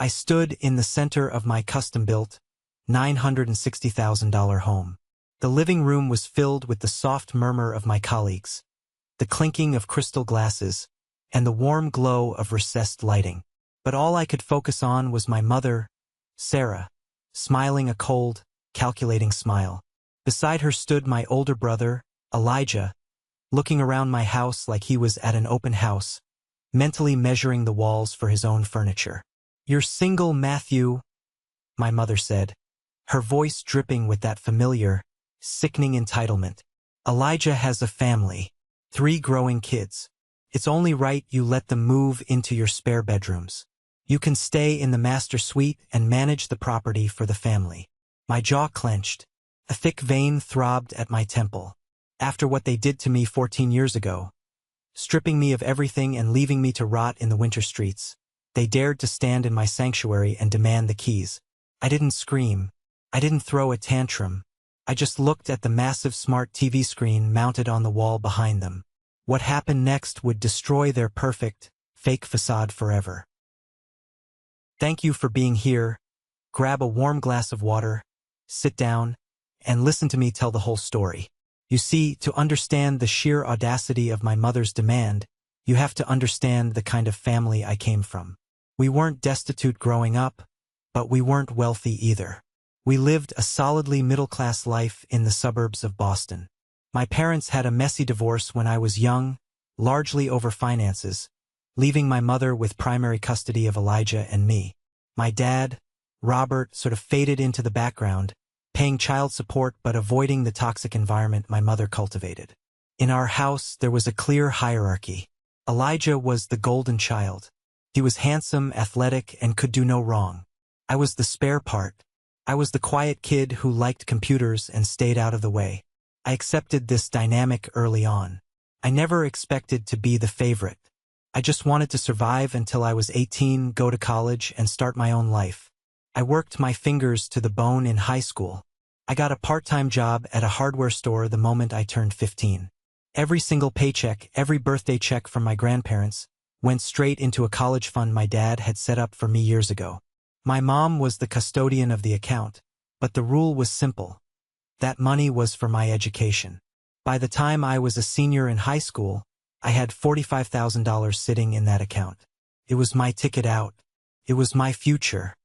I stood in the center of my custom-built, $960,000 home. The living room was filled with the soft murmur of my colleagues, the clinking of crystal glasses, and the warm glow of recessed lighting. But all I could focus on was my mother, Sarah, smiling a cold, calculating smile. Beside her stood my older brother, Elijah, looking around my house like he was at an open house, mentally measuring the walls for his own furniture. "You're single, Matthew," my mother said, her voice dripping with that familiar, sickening entitlement. "Elijah has a family, 3 growing kids. It's only right you let them move into your spare bedrooms. You can stay in the master suite and manage the property for the family." My jaw clenched. A thick vein throbbed at my temple. After what they did to me 14 years ago, stripping me of everything and leaving me to rot in the winter streets, they dared to stand in my sanctuary and demand the keys. I didn't scream. I didn't throw a tantrum. I just looked at the massive smart TV screen mounted on the wall behind them. What happened next would destroy their perfect, fake facade forever. "Thank you for being here. Grab a warm glass of water, sit down, and listen to me tell the whole story. You see, to understand the sheer audacity of my mother's demand, you have to understand the kind of family I came from. We weren't destitute growing up, but we weren't wealthy either. We lived a solidly middle-class life in the suburbs of Boston. My parents had a messy divorce when I was young, largely over finances, leaving my mother with primary custody of Elijah and me. My dad, Robert, sort of faded into the background, paying child support but avoiding the toxic environment my mother cultivated. In our house, there was a clear hierarchy. Elijah was the golden child. He was handsome, athletic, and could do no wrong. I was the spare part. I was the quiet kid who liked computers and stayed out of the way. I accepted this dynamic early on. I never expected to be the favorite. I just wanted to survive until I was 18, go to college, and start my own life. I worked my fingers to the bone in high school. I got a part-time job at a hardware store the moment I turned 15. Every single paycheck, every birthday check from my grandparents, went straight into a college fund my dad had set up for me years ago. My mom was the custodian of the account, but the rule was simple. That money was for my education. By the time I was a senior in high school, I had $45,000 sitting in that account. It was my ticket out. It was my future.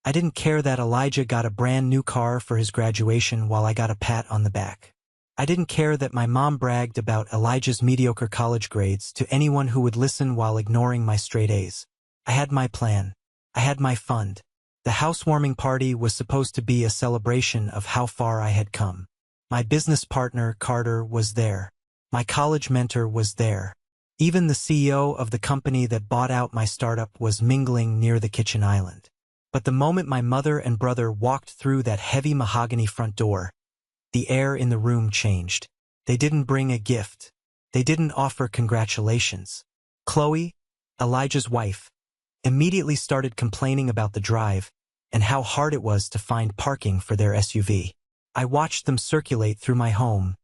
I didn't care that Elijah got a brand new car for his graduation while I got a pat on the back. I didn't care that my mom bragged about Elijah's mediocre college grades to anyone who would listen while ignoring my straight A's. I had my plan. I had my fund. The housewarming party was supposed to be a celebration of how far I had come. My business partner, Carter, was there. My college mentor was there. Even the CEO of the company that bought out my startup was mingling near the kitchen island. But the moment my mother and brother walked through that heavy mahogany front door, the air in the room changed. They didn't bring a gift. They didn't offer congratulations. Chloe, Elijah's wife, immediately started complaining about the drive and how hard it was to find parking for their SUV. I watched them circulate through my home,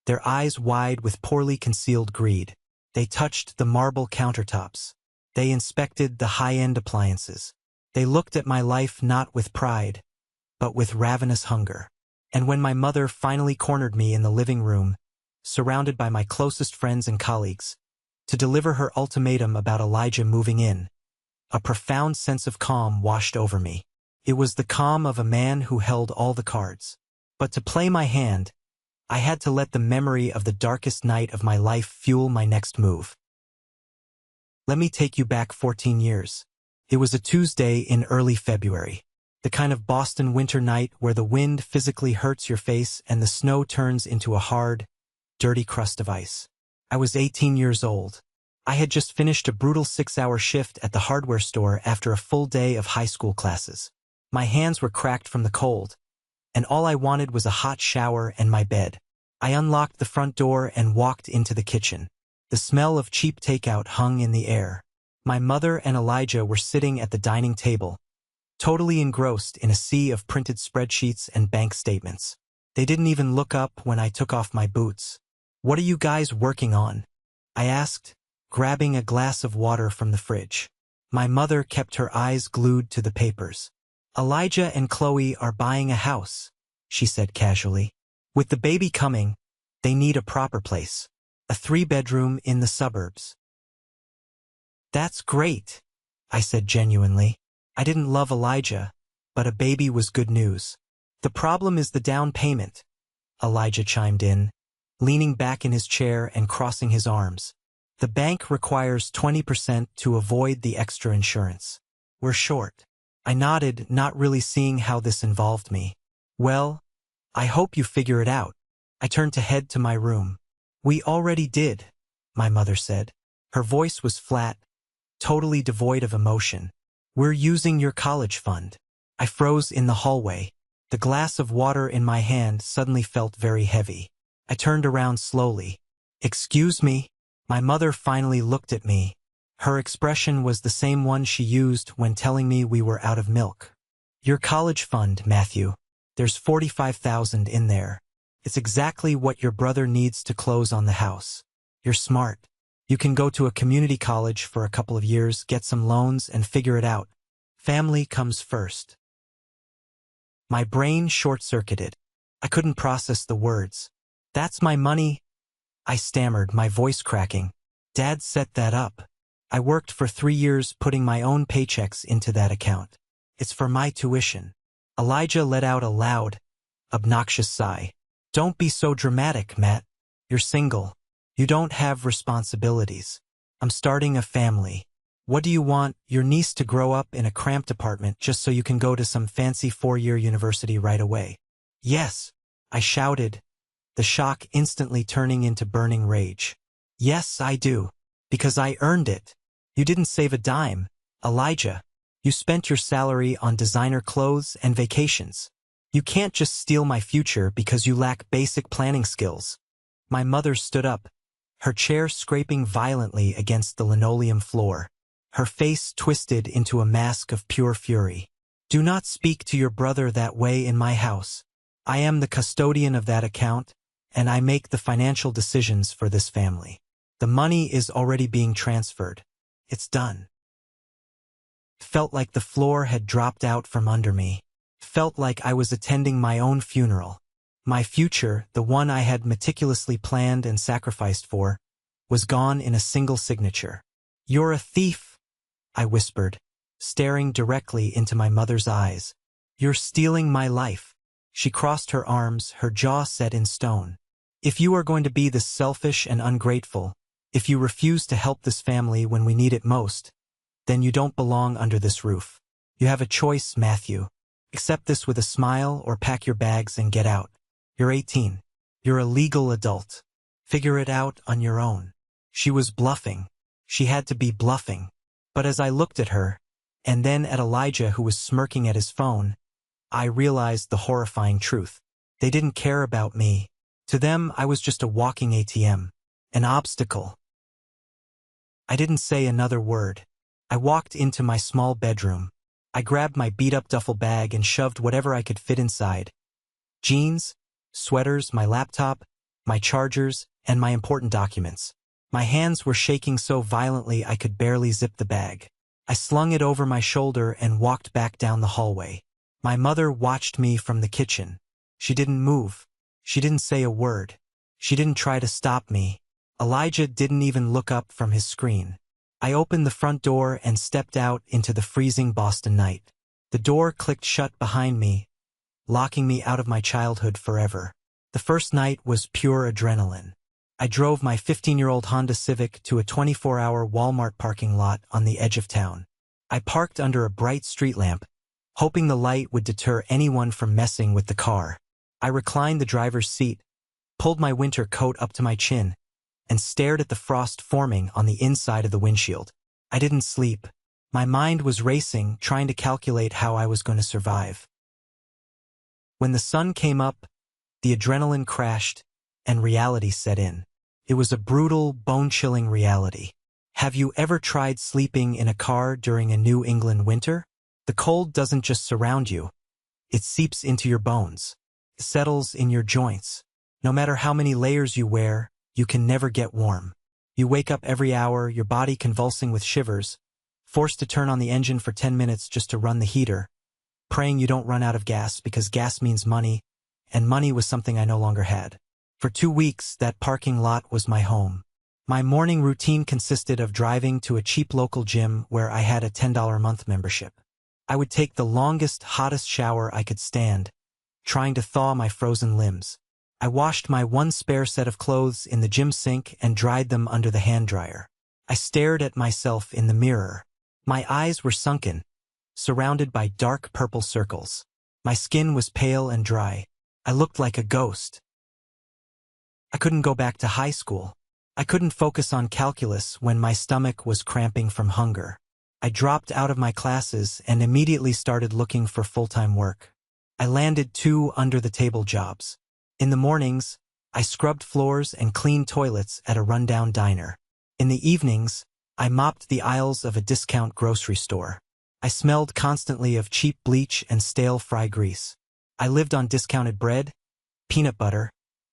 their eyes wide with poorly concealed greed. They touched the marble countertops. They inspected the high-end appliances. They looked at my life not with pride, but with ravenous hunger. And when my mother finally cornered me in the living room, surrounded by my closest friends and colleagues, to deliver her ultimatum about Elijah moving in, a profound sense of calm washed over me. It was the calm of a man who held all the cards. But to play my hand, I had to let the memory of the darkest night of my life fuel my next move. Let me take you back 14 years. It was a Tuesday in early February, the kind of Boston winter night where the wind physically hurts your face and the snow turns into a hard, dirty crust of ice. I was 18 years old. I had just finished a brutal 6-hour shift at the hardware store after a full day of high school classes. My hands were cracked from the cold, and all I wanted was a hot shower and my bed. I unlocked the front door and walked into the kitchen. The smell of cheap takeout hung in the air. My mother and Elijah were sitting at the dining table, totally engrossed in a sea of printed spreadsheets and bank statements. They didn't even look up when I took off my boots. "What are you guys working on?" I asked, grabbing a glass of water from the fridge. My mother kept her eyes glued to the papers. Elijah and Chloe are buying a house, she said casually. With the baby coming, they need a proper place. A 3-bedroom in the suburbs. That's great, I said genuinely. I didn't love Elijah, but a baby was good news. The problem is the down payment, Elijah chimed in, leaning back in his chair and crossing his arms. The bank requires 20% to avoid the extra insurance. We're short. I nodded, not really seeing how this involved me. Well, I hope you figure it out. I turned to head to my room. We already did, my mother said. Her voice was flat, totally devoid of emotion. We're using your college fund. I froze in the hallway. The glass of water in my hand suddenly felt very heavy. I turned around slowly. Excuse me? My mother finally looked at me. Her expression was the same one she used when telling me we were out of milk. Your college fund, Matthew. There's $45,000 in there. It's exactly what your brother needs to close on the house. You're smart. You can go to a community college for a couple of years, get some loans, and figure it out. Family comes first. My brain short-circuited. I couldn't process the words. That's my money, I stammered, my voice cracking. Dad set that up. I worked for 3 years putting my own paychecks into that account. It's for my tuition. Elijah let out a loud, obnoxious sigh. Don't be so dramatic, Matt. You're single. You don't have responsibilities. I'm starting a family. What do you want, your niece to grow up in a cramped apartment just so you can go to some fancy 4-year university right away? Yes, I shouted, the shock instantly turning into burning rage. Yes, I do. Because I earned it. You didn't save a dime, Elijah. You spent your salary on designer clothes and vacations. You can't just steal my future because you lack basic planning skills. My mother stood up, her chair scraping violently against the linoleum floor. Her face twisted into a mask of pure fury. Do not speak to your brother that way in my house. I am the custodian of that account, and I make the financial decisions for this family. The money is already being transferred. It's done. Felt like the floor had dropped out from under me. Felt like I was attending my own funeral. My future, the one I had meticulously planned and sacrificed for, was gone in a single signature. You're a thief, I whispered, staring directly into my mother's eyes. You're stealing my life. She crossed her arms, her jaw set in stone. If you are going to be this selfish and ungrateful, if you refuse to help this family when we need it most, then you don't belong under this roof. You have a choice, Matthew. Accept this with a smile or pack your bags and get out. You're 18. You're a legal adult. Figure it out on your own. She was bluffing. She had to be bluffing. But as I looked at her, and then at Elijah who was smirking at his phone, I realized the horrifying truth. They didn't care about me. To them, I was just a walking ATM. An obstacle. I didn't say another word. I walked into my small bedroom. I grabbed my beat-up duffel bag and shoved whatever I could fit inside. Jeans, sweaters, my laptop, my chargers, and my important documents. My hands were shaking so violently I could barely zip the bag. I slung it over my shoulder and walked back down the hallway. My mother watched me from the kitchen. She didn't move. She didn't say a word. She didn't try to stop me. Elijah didn't even look up from his screen. I opened the front door and stepped out into the freezing Boston night. The door clicked shut behind me, locking me out of my childhood forever. The first night was pure adrenaline. I drove my 15-year-old Honda Civic to a 24-hour Walmart parking lot on the edge of town. I parked under a bright street lamp, hoping the light would deter anyone from messing with the car. I reclined the driver's seat, pulled my winter coat up to my chin, and stared at the frost forming on the inside of the windshield. I didn't sleep. My mind was racing, trying to calculate how I was going to survive. When the sun came up, the adrenaline crashed, and reality set in. It was a brutal, bone-chilling reality. Have you ever tried sleeping in a car during a New England winter? The cold doesn't just surround you. It seeps into your bones. It settles in your joints. No matter how many layers you wear, you can never get warm. You wake up every hour, your body convulsing with shivers, forced to turn on the engine for 10 minutes just to run the heater, praying you don't run out of gas because gas means money, and money was something I no longer had. For 2 weeks, that parking lot was my home. My morning routine consisted of driving to a cheap local gym where I had a $10 a month membership. I would take the longest, hottest shower I could stand, trying to thaw my frozen limbs. I washed my one spare set of clothes in the gym sink and dried them under the hand dryer. I stared at myself in the mirror. My eyes were sunken, surrounded by dark purple circles. My skin was pale and dry. I looked like a ghost. I couldn't go back to high school. I couldn't focus on calculus when my stomach was cramping from hunger. I dropped out of my classes and immediately started looking for full-time work. I landed 2 under-the-table jobs. In the mornings, I scrubbed floors and cleaned toilets at a rundown diner. In the evenings, I mopped the aisles of a discount grocery store. I smelled constantly of cheap bleach and stale fry grease. I lived on discounted bread, peanut butter,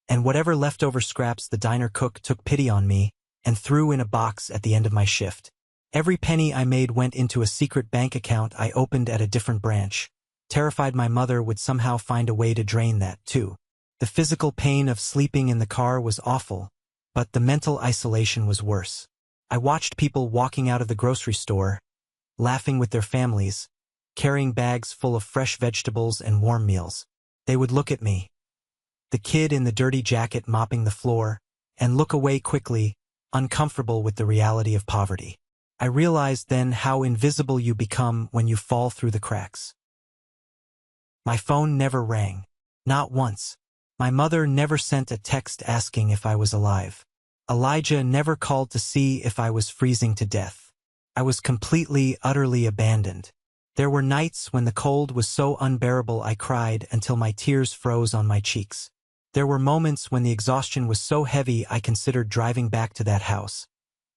and whatever leftover scraps the diner cook took pity on me and threw in a box at the end of my shift. Every penny I made went into a secret bank account I opened at a different branch, terrified my mother would somehow find a way to drain that too. The physical pain of sleeping in the car was awful, but the mental isolation was worse. I watched people walking out of the grocery store, laughing with their families, carrying bags full of fresh vegetables and warm meals. They would look at me, the kid in the dirty jacket mopping the floor, and look away quickly, uncomfortable with the reality of poverty. I realized then how invisible you become when you fall through the cracks. My phone never rang. Not once. My mother never sent a text asking if I was alive. Elijah never called to see if I was freezing to death. I was completely, utterly abandoned. There were nights when the cold was so unbearable I cried until my tears froze on my cheeks. There were moments when the exhaustion was so heavy I considered driving back to that house,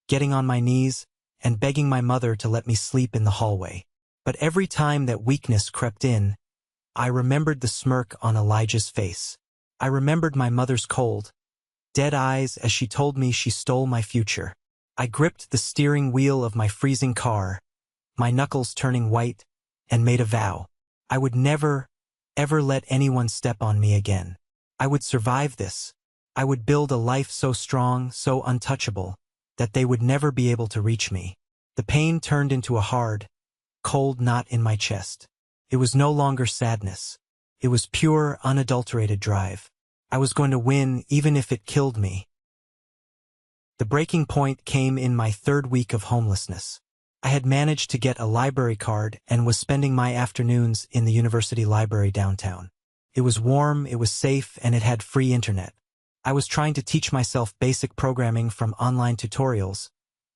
getting on my knees, and begging my mother to let me sleep in the hallway. But every time that weakness crept in, I remembered the smirk on Elijah's face. I remembered my mother's cold, dead eyes as she told me she stole my future. I gripped the steering wheel of my freezing car, my knuckles turning white, and made a vow. I would never, ever let anyone step on me again. I would survive this. I would build a life so strong, so untouchable, that they would never be able to reach me. The pain turned into a hard, cold knot in my chest. It was no longer sadness. It was pure, unadulterated drive. I was going to win even if it killed me. The breaking point came in my 3rd week of homelessness. I had managed to get a library card and was spending my afternoons in the university library downtown. It was warm, it was safe, and it had free internet. I was trying to teach myself basic programming from online tutorials.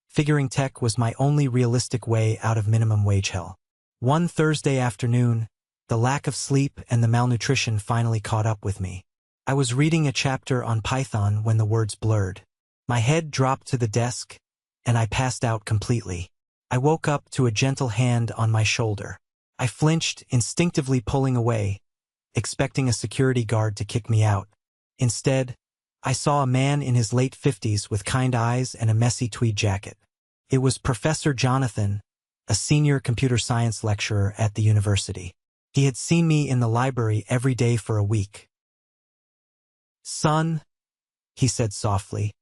Figuring tech was my only realistic way out of minimum wage hell. One Thursday afternoon, the lack of sleep and the malnutrition finally caught up with me. I was reading a chapter on Python when the words blurred. My head dropped to the desk, and I passed out completely. I woke up to a gentle hand on my shoulder. I flinched, instinctively pulling away, expecting a security guard to kick me out. Instead, I saw a man in his late 50s with kind eyes and a messy tweed jacket. It was Professor Jonathan, a senior computer science lecturer at the university. He had seen me in the library every day for a week. "Son," he said softly,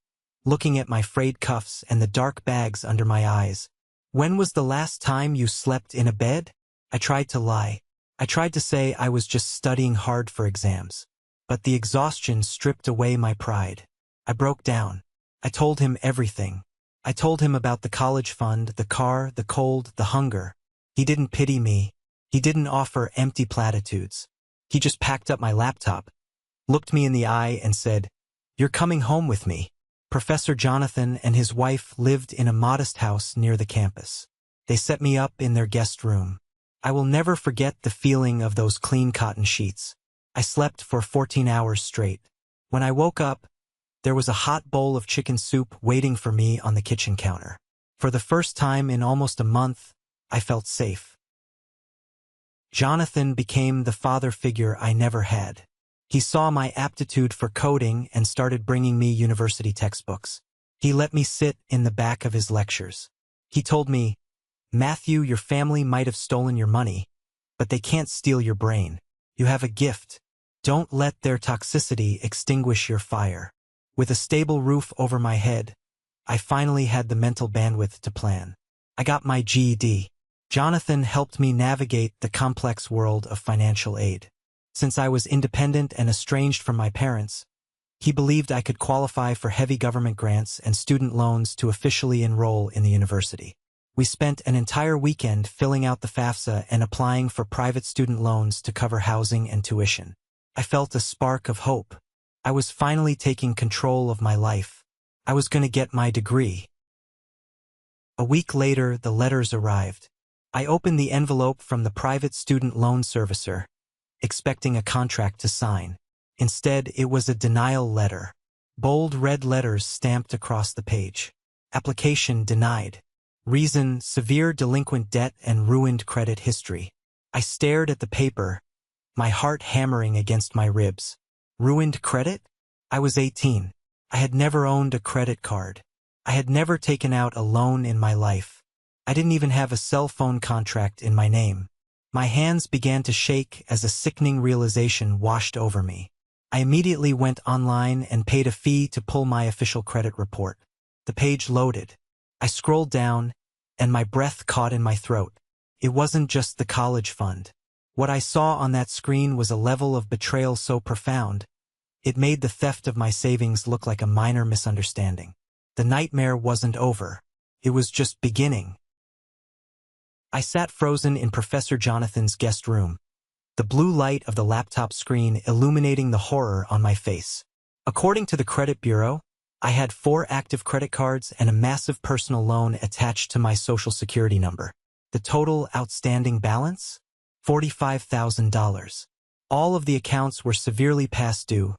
looking at my frayed cuffs and the dark bags under my eyes, "when was the last time you slept in a bed?" I tried to lie. I tried to say I was just studying hard for exams. But the exhaustion stripped away my pride. I broke down. I told him everything. I told him about the college fund, the car, the cold, the hunger. He didn't pity me. He didn't offer empty platitudes. He just packed up my laptop, looked me in the eye and said, "You're coming home with me." Professor Jonathan and his wife lived in a modest house near the campus. They set me up in their guest room. I will never forget the feeling of those clean cotton sheets. I slept for 14 hours straight. When I woke up, there was a hot bowl of chicken soup waiting for me on the kitchen counter. For the first time in almost a month, I felt safe. Jonathan became the father figure I never had. He saw my aptitude for coding and started bringing me university textbooks. He let me sit in the back of his lectures. He told me, Matthew, your family might have stolen your money, but they can't steal your brain. You have a gift. Don't let their toxicity extinguish your fire. With a stable roof over my head, I finally had the mental bandwidth to plan. I got my GED. Jonathan helped me navigate the complex world of financial aid. Since I was independent and estranged from my parents, he believed I could qualify for heavy government grants and student loans to officially enroll in the university. We spent an entire weekend filling out the FAFSA and applying for private student loans to cover housing and tuition. I felt a spark of hope. I was finally taking control of my life. I was going to get my degree. A week later, the letters arrived. I opened the envelope from the private student loan servicer, expecting a contract to sign. Instead, it was a denial letter. Bold red letters stamped across the page. Application denied. Reason: severe delinquent debt and ruined credit history. I stared at the paper, my heart hammering against my ribs. Ruined credit? I was 18. I had never owned a credit card. I had never taken out a loan in my life. I didn't even have a cell phone contract in my name. My hands began to shake as a sickening realization washed over me. I immediately went online and paid a fee to pull my official credit report. The page loaded. I scrolled down, and my breath caught in my throat. It wasn't just the college fund. What I saw on that screen was a level of betrayal so profound, it made the theft of my savings look like a minor misunderstanding. The nightmare wasn't over. It was just beginning. I sat frozen in Professor Jonathan's guest room, the blue light of the laptop screen illuminating the horror on my face. According to the credit bureau, I had 4 active credit cards and a massive personal loan attached to my Social Security number. The total outstanding balance? $45,000. All of the accounts were severely past due,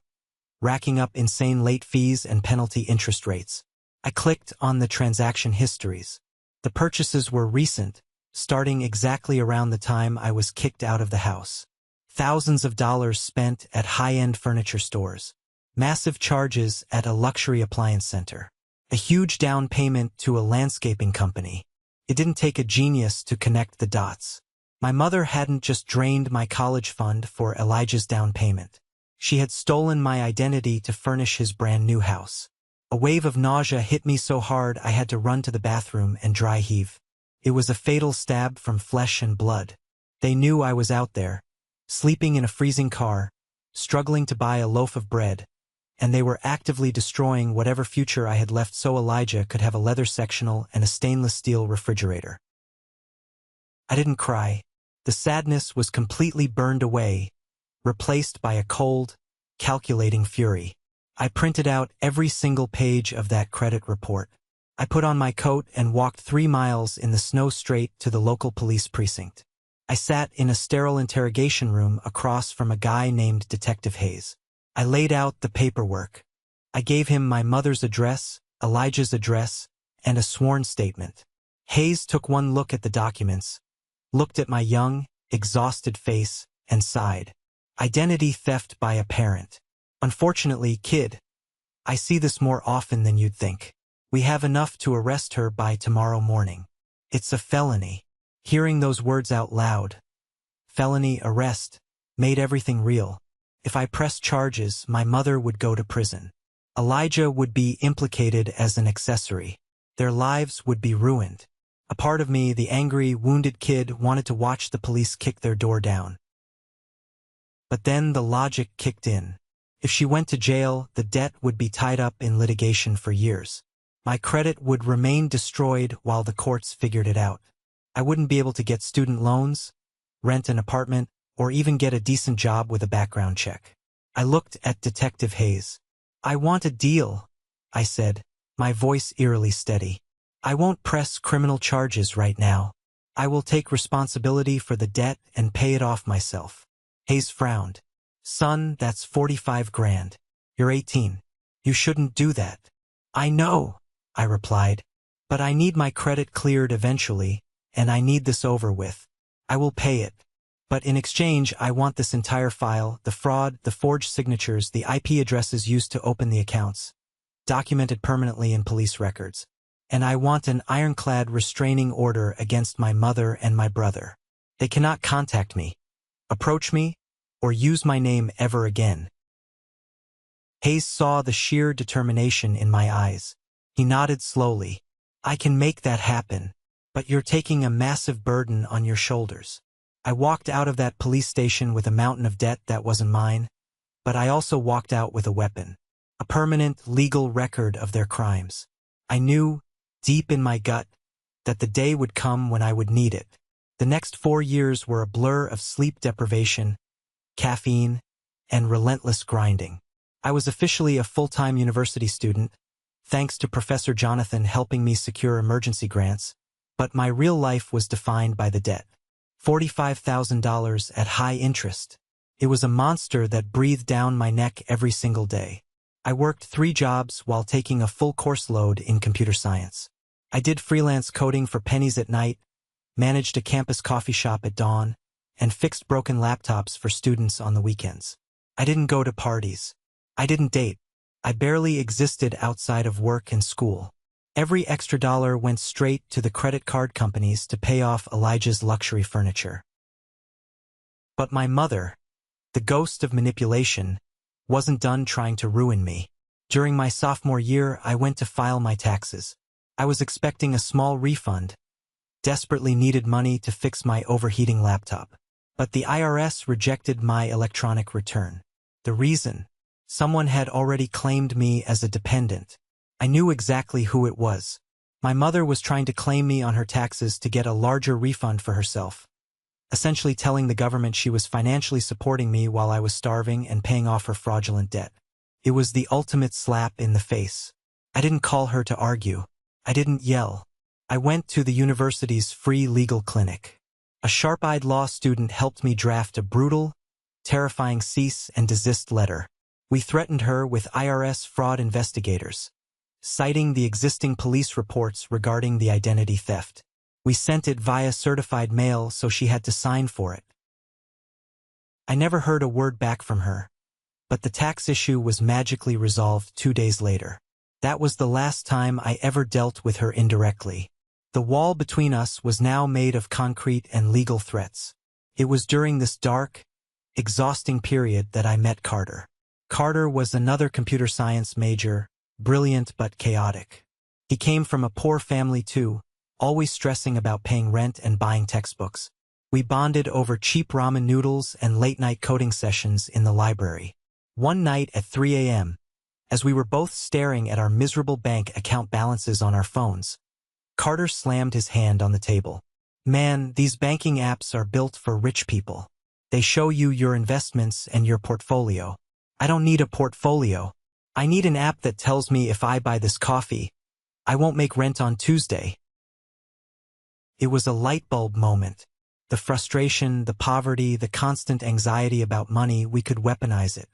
racking up insane late fees and penalty interest rates. I clicked on the transaction histories. The purchases were recent, starting exactly around the time I was kicked out of the house. Thousands of dollars spent at high-end furniture stores. Massive charges at a luxury appliance center. A huge down payment to a landscaping company. It didn't take a genius to connect the dots. My mother hadn't just drained my college fund for Elijah's down payment. She had stolen my identity to furnish his brand new house. A wave of nausea hit me so hard I had to run to the bathroom and dry heave. It was a fatal stab from flesh and blood. They knew I was out there, sleeping in a freezing car, struggling to buy a loaf of bread, and they were actively destroying whatever future I had left so Elijah could have a leather sectional and a stainless steel refrigerator. I didn't cry. The sadness was completely burned away, replaced by a cold, calculating fury. I printed out every single page of that credit report. I put on my coat and walked 3 miles in the snow straight to the local police precinct. I sat in a sterile interrogation room across from a guy named Detective Hayes. I laid out the paperwork. I gave him my mother's address, Elijah's address, and a sworn statement. Hayes took one look at the documents, looked at my young, exhausted face, and sighed. Identity theft by a parent. Unfortunately, kid, I see this more often than you'd think. We have enough to arrest her by tomorrow morning. It's a felony. Hearing those words out loud, felony arrest, made everything real. If I pressed charges, my mother would go to prison. Elijah would be implicated as an accessory. Their lives would be ruined. A part of me, the angry, wounded kid, wanted to watch the police kick their door down. But then the logic kicked in. If she went to jail, the debt would be tied up in litigation for years. My credit would remain destroyed while the courts figured it out. I wouldn't be able to get student loans, rent an apartment, or even get a decent job with a background check. I looked at Detective Hayes. I want a deal, I said, my voice eerily steady. I won't press criminal charges right now. I will take responsibility for the debt and pay it off myself. Hayes frowned. Son, that's 45 grand. You're 18. You shouldn't do that. I know, I replied, but I need my credit cleared eventually, and I need this over with. I will pay it. But in exchange, I want this entire file, the fraud, the forged signatures, the IP addresses used to open the accounts, documented permanently in police records. and I want an ironclad restraining order against my mother and my brother. They cannot contact me, approach me, or use my name ever again." Hayes saw the sheer determination in my eyes. He nodded slowly. "I can make that happen, but you're taking a massive burden on your shoulders." I walked out of that police station with a mountain of debt that wasn't mine, but I also walked out with a weapon, a permanent legal record of their crimes. I knew, deep in my gut, that the day would come when I would need it. The next 4 years were a blur of sleep deprivation, caffeine, and relentless grinding. I was officially a full-time university student, thanks to Professor Jonathan helping me secure emergency grants, but my real life was defined by the debt. $45,000 at high interest. It was a monster that breathed down my neck every single day. I worked 3 jobs while taking a full course load in computer science. I did freelance coding for pennies at night, managed a campus coffee shop at dawn, and fixed broken laptops for students on the weekends. I didn't go to parties. I didn't date. I barely existed outside of work and school. Every extra dollar went straight to the credit card companies to pay off Elijah's luxury furniture. But my mother, the ghost of manipulation, wasn't done trying to ruin me. During my sophomore year, I went to file my taxes. I was expecting a small refund, desperately needed money to fix my overheating laptop. But the IRS rejected my electronic return. The reason? Someone had already claimed me as a dependent. I knew exactly who it was. My mother was trying to claim me on her taxes to get a larger refund for herself, essentially telling the government she was financially supporting me while I was starving and paying off her fraudulent debt. It was the ultimate slap in the face. I didn't call her to argue. I didn't yell. I went to the university's free legal clinic. A sharp-eyed law student helped me draft a brutal, terrifying cease and desist letter. We threatened her with IRS fraud investigators, citing the existing police reports regarding the identity theft. We sent it via certified mail, so she had to sign for it. I never heard a word back from her, but the tax issue was magically resolved 2 days later. That was the last time I ever dealt with her indirectly. The wall between us was now made of concrete and legal threats. It was during this dark, exhausting period that I met Carter. Carter was another computer science major, brilliant but chaotic. He came from a poor family too, always stressing about paying rent and buying textbooks. We bonded over cheap ramen noodles and late-night coding sessions in the library. One night at 3 a.m., as we were both staring at our miserable bank account balances on our phones, Carter slammed his hand on the table. "Man, these banking apps are built for rich people. They show you your investments and your portfolio. I don't need a portfolio. I need an app that tells me if I buy this coffee, I won't make rent on Tuesday." It was a light bulb moment. The frustration, the poverty, the constant anxiety about money, we could weaponize it.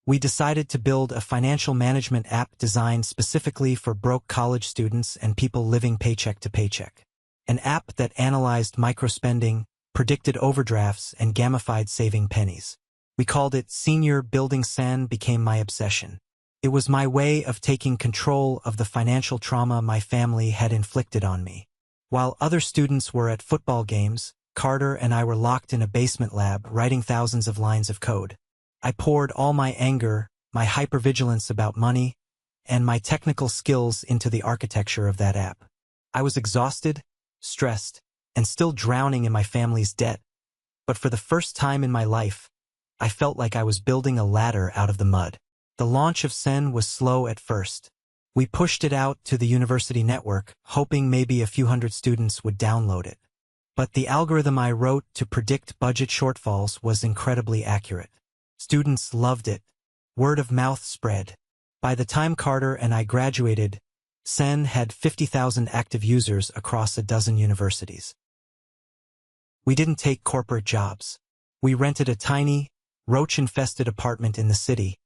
We decided to build a financial management app designed specifically for broke college students and people living paycheck to paycheck. An app that analyzed microspending, predicted overdrafts, and gamified saving pennies. We called it Senior. Building Sen became my obsession. It was my way of taking control of the financial trauma my family had inflicted on me. While other students were at football games, Carter and I were locked in a basement lab writing thousands of lines of code. I poured all my anger, my hypervigilance about money, and my technical skills into the architecture of that app. I was exhausted, stressed, and still drowning in my family's debt, but for the first time in my life, I felt like I was building a ladder out of the mud. The launch of Sen was slow at first. We pushed it out to the university network, hoping maybe a few hundred students would download it. But the algorithm I wrote to predict budget shortfalls was incredibly accurate. Students loved it. Word of mouth spread. By the time Carter and I graduated, Sen had 50,000 active users across a dozen universities. We didn't take corporate jobs. We rented a tiny, roach-infested apartment in the city,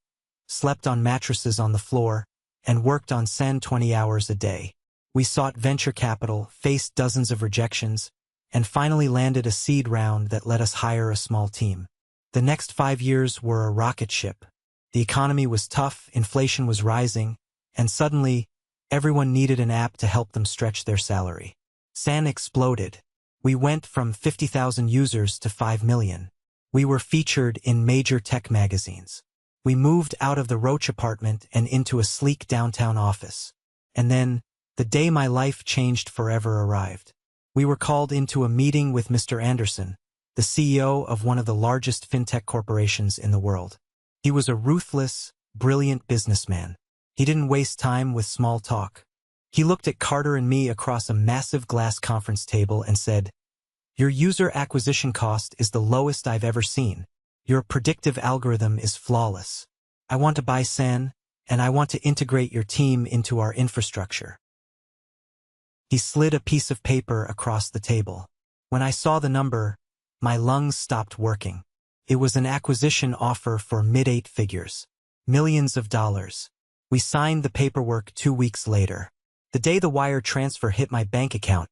slept on mattresses on the floor, and worked on Sen 20 hours a day. We sought venture capital, faced dozens of rejections, and finally landed a seed round that let us hire a small team. The next 5 years were a rocket ship. The economy was tough, inflation was rising, and suddenly, Everyone needed an app to help them stretch their salary. San exploded. We went from 50,000 users to 5 million. We were featured in major tech magazines. We moved out of the Roach apartment and into a sleek downtown office. And then, the day my life changed forever arrived. We were called into a meeting with Mr. Anderson, the CEO of one of the largest fintech corporations in the world. He was a ruthless, brilliant businessman. He didn't waste time with small talk. He looked at Carter and me across a massive glass conference table and said, "Your user acquisition cost is the lowest I've ever seen. Your predictive algorithm is flawless. I want to buy San, and I want to integrate your team into our infrastructure." He slid a piece of paper across the table. When I saw the number, my lungs stopped working. It was an acquisition offer for mid-8 figures. Millions of dollars. We signed the paperwork 2 weeks later. The day the wire transfer hit my bank account,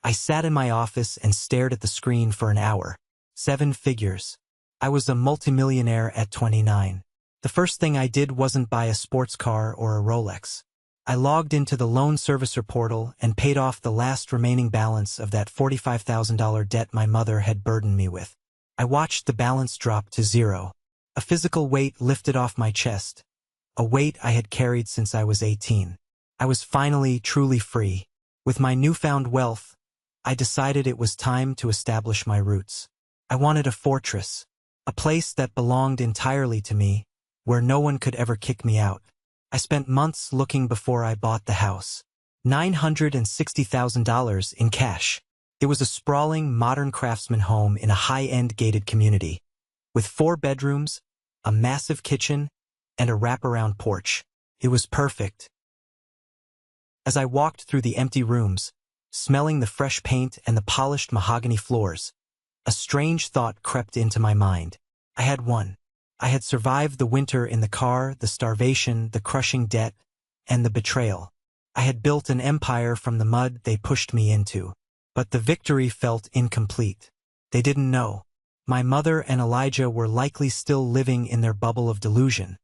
I sat in my office and stared at the screen for an hour. 7 figures. I was a multimillionaire at 29. The first thing I did wasn't buy a sports car or a Rolex. I logged into the loan servicer portal and paid off the last remaining balance of that $45,000 debt my mother had burdened me with. I watched the balance drop to 0. A physical weight lifted off my chest, a weight I had carried since I was 18. I was finally truly free. With my newfound wealth, I decided it was time to establish my roots. I wanted a fortress, a place that belonged entirely to me, where no one could ever kick me out. I spent months looking before I bought the house. $960,000 in cash. It was a sprawling, modern craftsman home in a high-end gated community, with 4 bedrooms, a massive kitchen, and a wraparound porch. It was perfect. As I walked through the empty rooms, smelling the fresh paint and the polished mahogany floors, a strange thought crept into my mind. I had won. I had survived the winter in the car, the starvation, the crushing debt, and the betrayal. I had built an empire from the mud they pushed me into. But the victory felt incomplete. They didn't know. My mother and Elijah were likely still living in their bubble of delusion,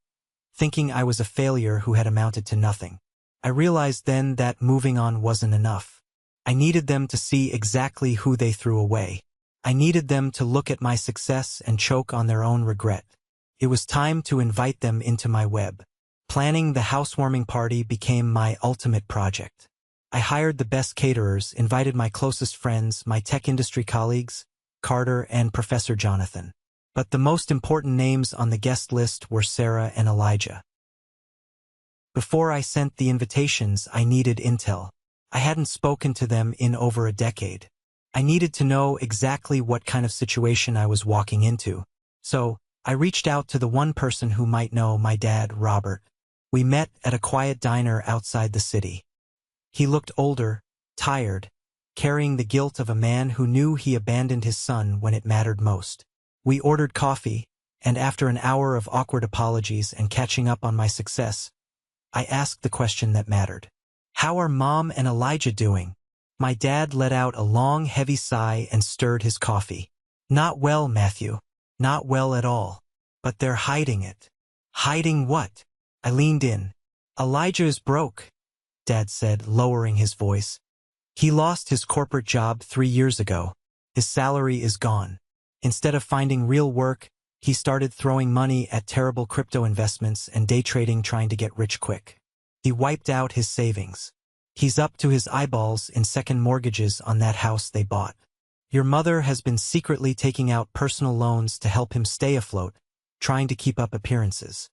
thinking I was a failure who had amounted to nothing. I realized then that moving on wasn't enough. I needed them to see exactly who they threw away. I needed them to look at my success and choke on their own regret. It was time to invite them into my web. Planning the housewarming party became my ultimate project. I hired the best caterers, invited my closest friends, my tech industry colleagues, Carter and Professor Jonathan. But the most important names on the guest list were Sarah and Elijah. Before I sent the invitations, I needed intel. I hadn't spoken to them in over a decade. I needed to know exactly what kind of situation I was walking into. So, I reached out to the one person who might know, my dad, Robert. We met at a quiet diner outside the city. He looked older, tired, carrying the guilt of a man who knew he abandoned his son when it mattered most. We ordered coffee, and after an hour of awkward apologies and catching up on my success, I asked the question that mattered. "How are Mom and Elijah doing?" My dad let out a long, heavy sigh and stirred his coffee. "Not well, Matthew. Not well at all. But they're hiding it." "Hiding what?" I leaned in. "Elijah is broke," Dad said, lowering his voice. "He lost his corporate job 3 years ago. His salary is gone. Instead of finding real work, he started throwing money at terrible crypto investments and day trading, trying to get rich quick. He wiped out his savings. He's up to his eyeballs in second mortgages on that house they bought. Your mother has been secretly taking out personal loans to help him stay afloat, trying to keep up appearances."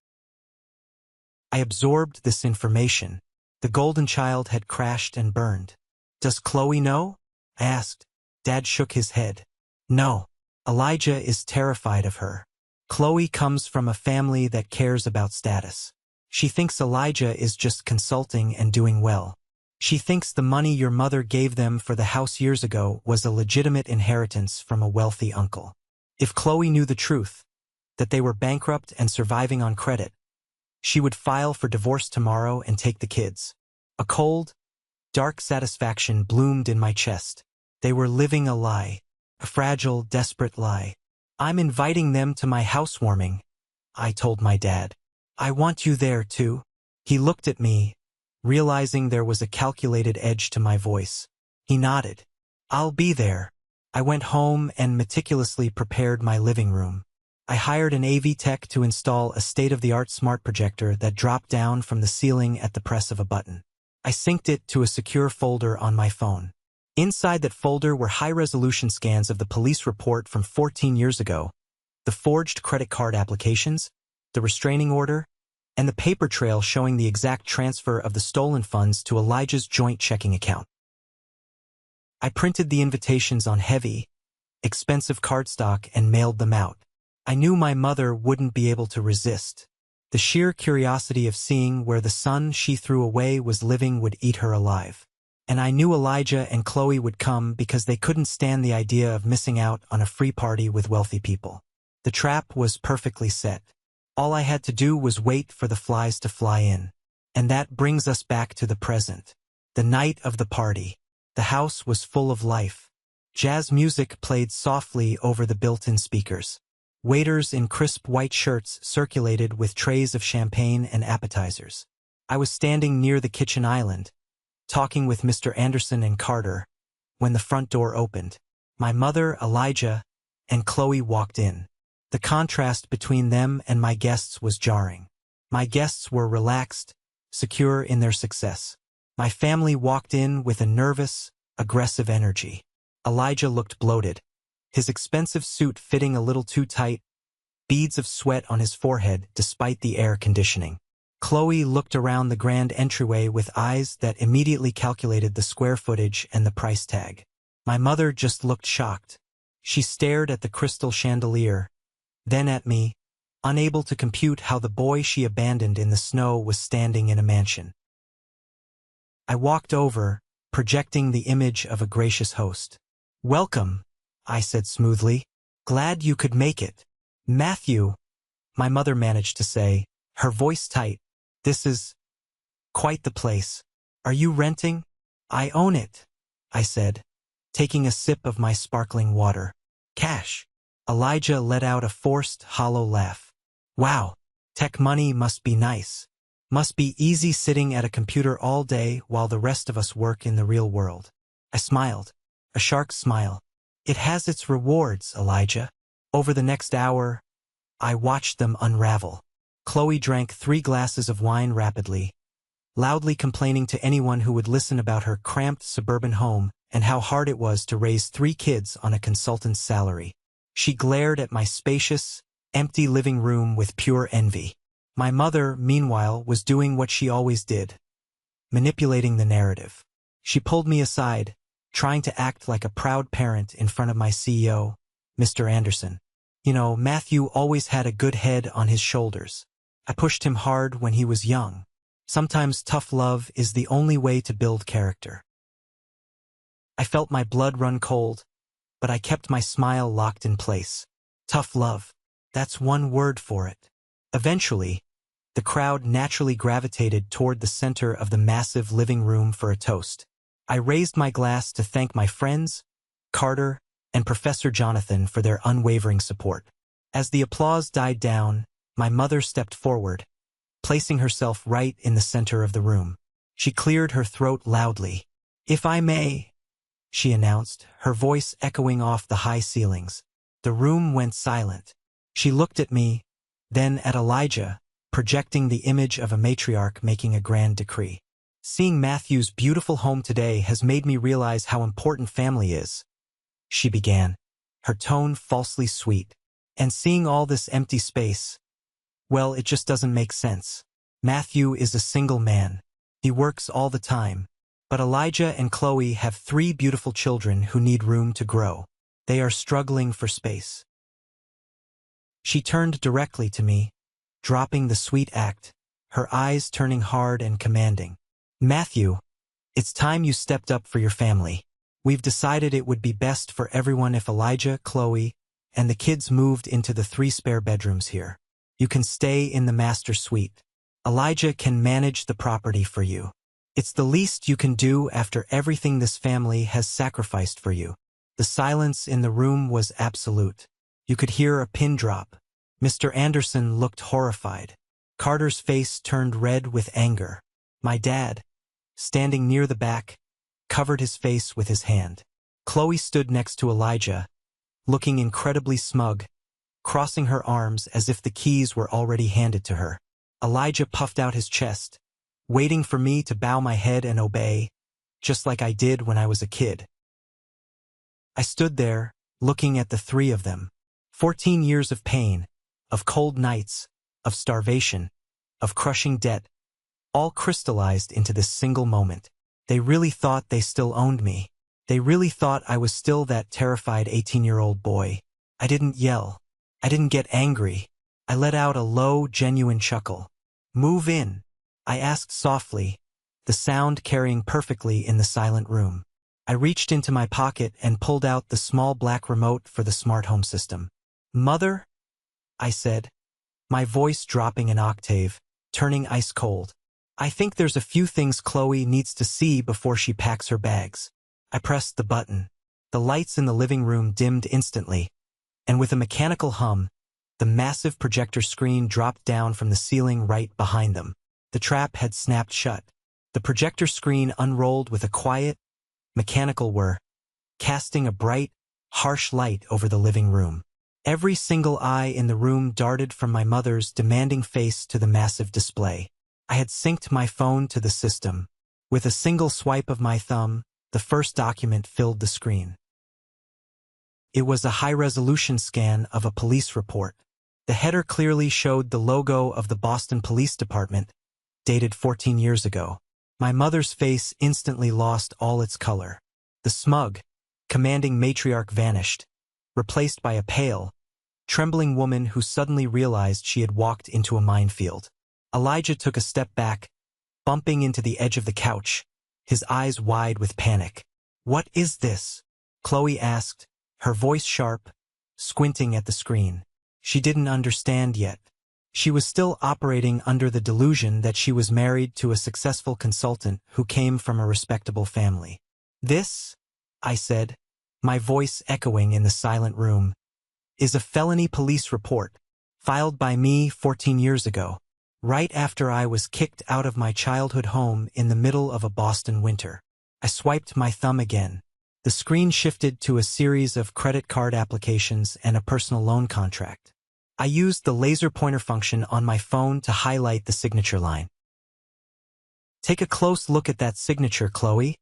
I absorbed this information. The golden child had crashed and burned. "Does Chloe know?" I asked. Dad shook his head. "No. Elijah is terrified of her. Chloe comes from a family that cares about status. She thinks Elijah is just consulting and doing well. She thinks the money your mother gave them for the house years ago was a legitimate inheritance from a wealthy uncle. If Chloe knew the truth, that they were bankrupt and surviving on credit, she would file for divorce tomorrow and take the kids." A cold, dark satisfaction bloomed in my chest. They were living a lie, a fragile, desperate lie. "I'm inviting them to my housewarming," I told my dad. "I want you there too." He looked at me, realizing there was a calculated edge to my voice. He nodded. "I'll be there." I went home and meticulously prepared my living room. I hired an AV tech to install a state-of-the-art smart projector that dropped down from the ceiling at the press of a button. I synced it to a secure folder on my phone. Inside that folder were high-resolution scans of the police report from 14 years ago, the forged credit card applications, the restraining order, and the paper trail showing the exact transfer of the stolen funds to Elijah's joint checking account. I printed the invitations on heavy, expensive cardstock and mailed them out. I knew my mother wouldn't be able to resist. The sheer curiosity of seeing where the son she threw away was living would eat her alive. And I knew Elijah and Chloe would come because they couldn't stand the idea of missing out on a free party with wealthy people. The trap was perfectly set. All I had to do was wait for the flies to fly in. And that brings us back to the present. The night of the party. The house was full of life. Jazz music played softly over the built-in speakers. Waiters in crisp white shirts circulated with trays of champagne and appetizers. I was standing near the kitchen island, talking with Mr. Anderson and Carter, when the front door opened. My mother, Elijah, and Chloe walked in. The contrast between them and my guests was jarring. My guests were relaxed, secure in their success. My family walked in with a nervous, aggressive energy. Elijah looked bloated, his expensive suit fitting a little too tight, beads of sweat on his forehead despite the air conditioning. Chloe looked around the grand entryway with eyes that immediately calculated the square footage and the price tag. My mother just looked shocked. She stared at the crystal chandelier, then at me, unable to compute how the boy she abandoned in the snow was standing in a mansion. I walked over, projecting the image of a gracious host. "Welcome," I said smoothly. "Glad you could make it. Matthew," my mother managed to say, her voice tight, "this is quite the place. Are you renting?" "I own it," I said, taking a sip of my sparkling water. "Cash." Elijah let out a forced, hollow laugh. "Wow, tech money must be nice. Must be easy sitting at a computer all day while the rest of us work in the real world." I smiled, a shark's smile. "It has its rewards, Elijah." Over the next hour, I watched them unravel. Chloe drank 3 glasses of wine rapidly, loudly complaining to anyone who would listen about her cramped suburban home and how hard it was to raise 3 kids on a consultant's salary. She glared at my spacious, empty living room with pure envy. My mother, meanwhile, was doing what she always did, manipulating the narrative. She pulled me aside, trying to act like a proud parent in front of my CEO, Mr. Anderson. "You know, Matthew always had a good head on his shoulders. I pushed him hard when he was young. Sometimes tough love is the only way to build character." I felt my blood run cold, but I kept my smile locked in place. Tough love. That's one word for it. Eventually, the crowd naturally gravitated toward the center of the massive living room for a toast. I raised my glass to thank my friends, Carter, and Professor Jonathan for their unwavering support. As the applause died down, my mother stepped forward, placing herself right in the center of the room. She cleared her throat loudly. "If I may," she announced, her voice echoing off the high ceilings. The room went silent. She looked at me, then at Elijah, projecting the image of a matriarch making a grand decree. "Seeing Matthew's beautiful home today has made me realize how important family is," she began, her tone falsely sweet. "And seeing all this empty space, well, it just doesn't make sense. Matthew is a single man. He works all the time. But Elijah and Chloe have 3 beautiful children who need room to grow. They are struggling for space." She turned directly to me, dropping the sweet act, her eyes turning hard and commanding. "Matthew, it's time you stepped up for your family. We've decided it would be best for everyone if Elijah, Chloe, and the kids moved into the 3 spare bedrooms here. You can stay in the master suite. Elijah can manage the property for you. It's the least you can do after everything this family has sacrificed for you." The silence in the room was absolute. You could hear a pin drop. Mr. Anderson looked horrified. Carter's face turned red with anger. My dad, standing near the back, covered his face with his hand. Chloe stood next to Elijah, looking incredibly smug, crossing her arms as if the keys were already handed to her. Elijah puffed out his chest, waiting for me to bow my head and obey, just like I did when I was a kid. I stood there, looking at the three of them. 14 years of pain, of cold nights, of starvation, of crushing debt, all crystallized into this single moment. They really thought they still owned me. They really thought I was still that terrified 18-year-old boy. I didn't yell. I didn't get angry. I let out a low, genuine chuckle. "Move in," I asked softly, the sound carrying perfectly in the silent room. I reached into my pocket and pulled out the small black remote for the smart home system. "Mother?" I said, my voice dropping an octave, turning ice cold. "I think there's a few things Chloe needs to see before she packs her bags." I pressed the button. The lights in the living room dimmed instantly, and with a mechanical hum, the massive projector screen dropped down from the ceiling right behind them. The trap had snapped shut. The projector screen unrolled with a quiet, mechanical whir, casting a bright, harsh light over the living room. Every single eye in the room darted from my mother's demanding face to the massive display. I had synced my phone to the system. With a single swipe of my thumb, the first document filled the screen. It was a high-resolution scan of a police report. The header clearly showed the logo of the Boston Police Department, dated 14 years ago. My mother's face instantly lost all its color. The smug, commanding matriarch vanished, replaced by a pale, trembling woman who suddenly realized she had walked into a minefield. Elijah took a step back, bumping into the edge of the couch, his eyes wide with panic. "What is this?" Chloe asked, her voice sharp, squinting at the screen. She didn't understand yet. She was still operating under the delusion that she was married to a successful consultant who came from a respectable family. "This," I said, my voice echoing in the silent room, "is a felony police report, filed by me 14 years ago, right after I was kicked out of my childhood home in the middle of a Boston winter." I swiped my thumb again. The screen shifted to a series of credit card applications and a personal loan contract. I used the laser pointer function on my phone to highlight the signature line. "Take a close look at that signature, Chloe,"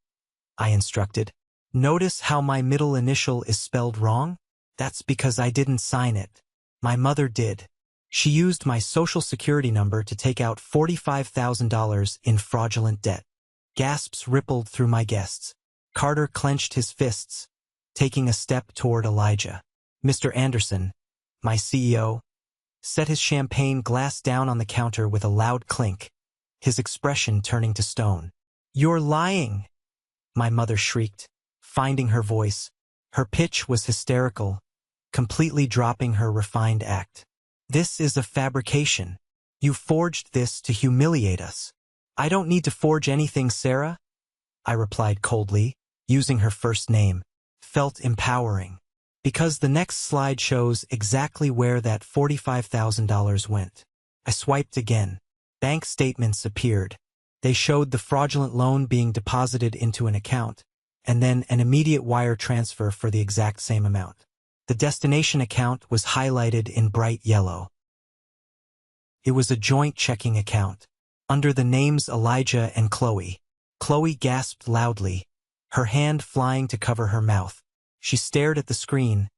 I instructed. "Notice how my middle initial is spelled wrong? That's because I didn't sign it. My mother did. She used my social security number to take out $45,000 in fraudulent debt." Gasps rippled through my guests. Carter clenched his fists, taking a step toward Elijah. Mr. Anderson, my CEO, set his champagne glass down on the counter with a loud clink, his expression turning to stone. "You're lying!" my mother shrieked, finding her voice. Her pitch was hysterical, completely dropping her refined act. "This is a fabrication. You forged this to humiliate us." "I don't need to forge anything, Sarah," I replied coldly, using her first name. Felt empowering. Because the next slide shows exactly where that $45,000 went. I swiped again. Bank statements appeared. They showed the fraudulent loan being deposited into an account, and then an immediate wire transfer for the exact same amount. The destination account was highlighted in bright yellow. It was a joint checking account, under the names Elijah and Chloe. Chloe gasped loudly, her hand flying to cover her mouth. She stared at the screen,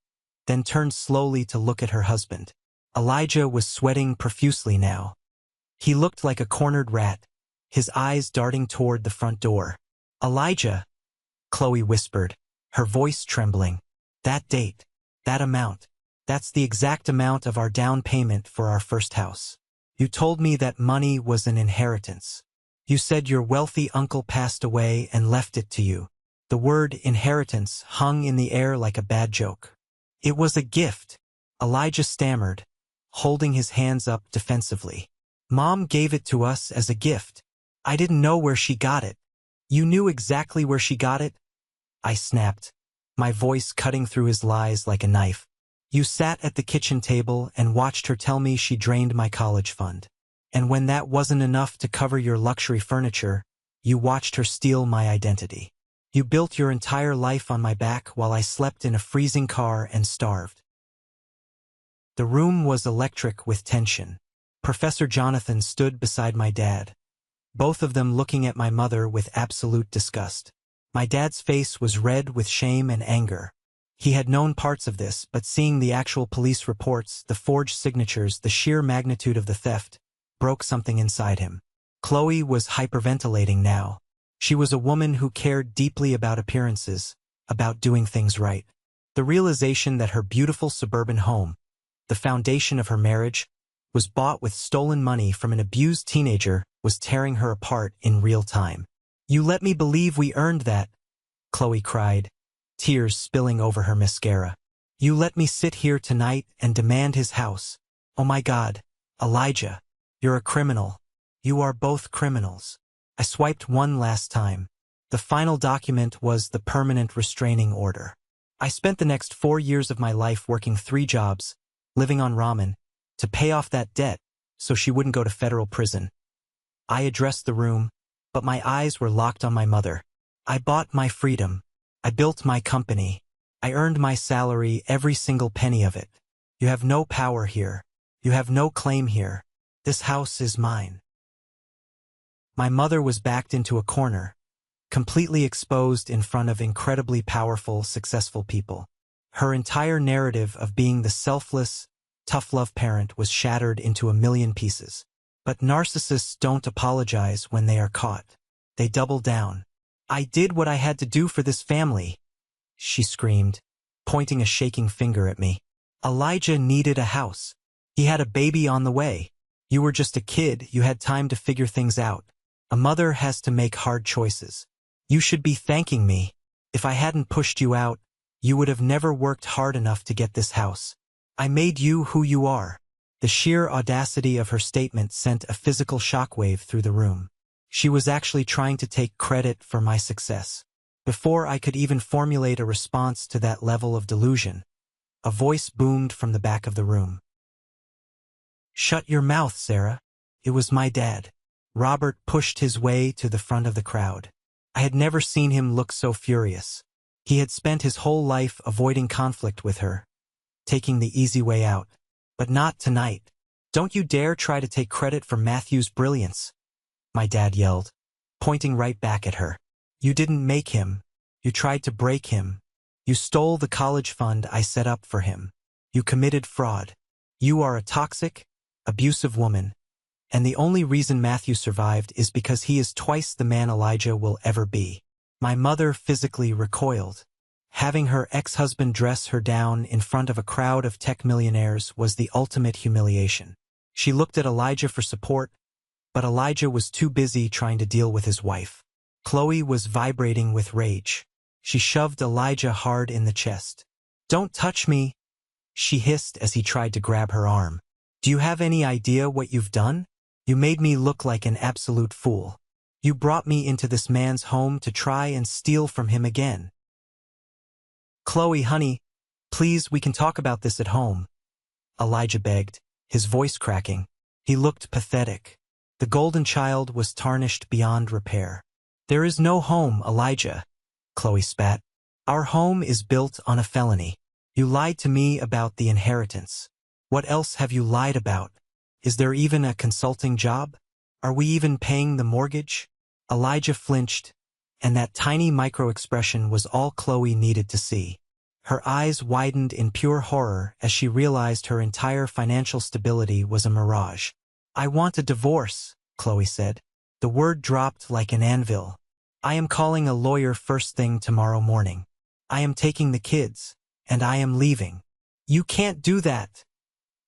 then turned slowly to look at her husband. Elijah was sweating profusely now. He looked like a cornered rat, his eyes darting toward the front door. "Elijah," Chloe whispered, her voice trembling. "That date, that amount, that's the exact amount of our down payment for our first house. You told me that money was an inheritance. You said your wealthy uncle passed away and left it to you." The word inheritance hung in the air like a bad joke. "It was a gift," Elijah stammered, holding his hands up defensively. "Mom gave it to us as a gift. I didn't know where she got it." "You knew exactly where she got it?" I snapped, my voice cutting through his lies like a knife. "You sat at the kitchen table and watched her tell me she drained my college fund. And when that wasn't enough to cover your luxury furniture, You watched her steal my identity. You built your entire life on my back while I slept in a freezing car and starved. The room was electric with tension. Professor Jonathan stood beside my dad, both of them looking at my mother with absolute disgust. My dad's face was red with shame and anger. He had known parts of this, but seeing the actual police reports, the forged signatures, the sheer magnitude of the theft, broke something inside him. Chloe was hyperventilating now. She was a woman who cared deeply about appearances, about doing things right. The realization that her beautiful suburban home, the foundation of her marriage, was bought with stolen money from an abused teenager was tearing her apart in real time. "You let me believe we earned that," Chloe cried, tears spilling over her mascara. "You let me sit here tonight and demand his house. Oh my God, Elijah, you're a criminal. You are both criminals." I swiped one last time. The final document was the permanent restraining order. I spent the next 4 years of my life working 3 jobs, living on ramen, to pay off that debt so she wouldn't go to federal prison. I addressed the room, but my eyes were locked on my mother. I bought my freedom. I built my company. I earned my salary, every single penny of it. You have no power here. You have no claim here. This house is mine. My mother was backed into a corner, completely exposed in front of incredibly powerful, successful people. Her entire narrative of being the selfless, tough-love parent was shattered into a million pieces. But narcissists don't apologize when they are caught. They double down. "I did what I had to do for this family," she screamed, pointing a shaking finger at me. "Elijah needed a house. He had a baby on the way. You were just a kid, you had time to figure things out. A mother has to make hard choices. You should be thanking me. If I hadn't pushed you out, you would have never worked hard enough to get this house. I made you who you are." The sheer audacity of her statement sent a physical shockwave through the room. She was actually trying to take credit for my success. Before I could even formulate a response to that level of delusion, a voice boomed from the back of the room. "Shut your mouth, Sarah." It was my dad. Robert pushed his way to the front of the crowd. I had never seen him look so furious. He had spent his whole life avoiding conflict with her, taking the easy way out. But not tonight. "Don't you dare try to take credit for Matthew's brilliance," my dad yelled, pointing right back at her. "You didn't make him. You tried to break him. You stole the college fund I set up for him. You committed fraud. You are a toxic, abusive woman, and the only reason Matthew survived is because he is twice the man Elijah will ever be." My mother physically recoiled. Having her ex-husband dress her down in front of a crowd of tech millionaires was the ultimate humiliation. She looked at Elijah for support, but Elijah was too busy trying to deal with his wife. Chloe was vibrating with rage. She shoved Elijah hard in the chest. "Don't touch me," she hissed as he tried to grab her arm. "Do you have any idea what you've done? You made me look like an absolute fool. You brought me into this man's home to try and steal from him again." "Chloe, honey, please, we can talk about this at home," Elijah begged, his voice cracking. He looked pathetic. The golden child was tarnished beyond repair. "There is no home, Elijah," Chloe spat. "Our home is built on a felony. You lied to me about the inheritance. What else have you lied about? Is there even a consulting job? Are we even paying the mortgage?" Elijah flinched, and that tiny micro-expression was all Chloe needed to see. Her eyes widened in pure horror as she realized her entire financial stability was a mirage. "I want a divorce," Chloe said. The word dropped like an anvil. "I am calling a lawyer first thing tomorrow morning. I am taking the kids, and I am leaving." "You can't do that,"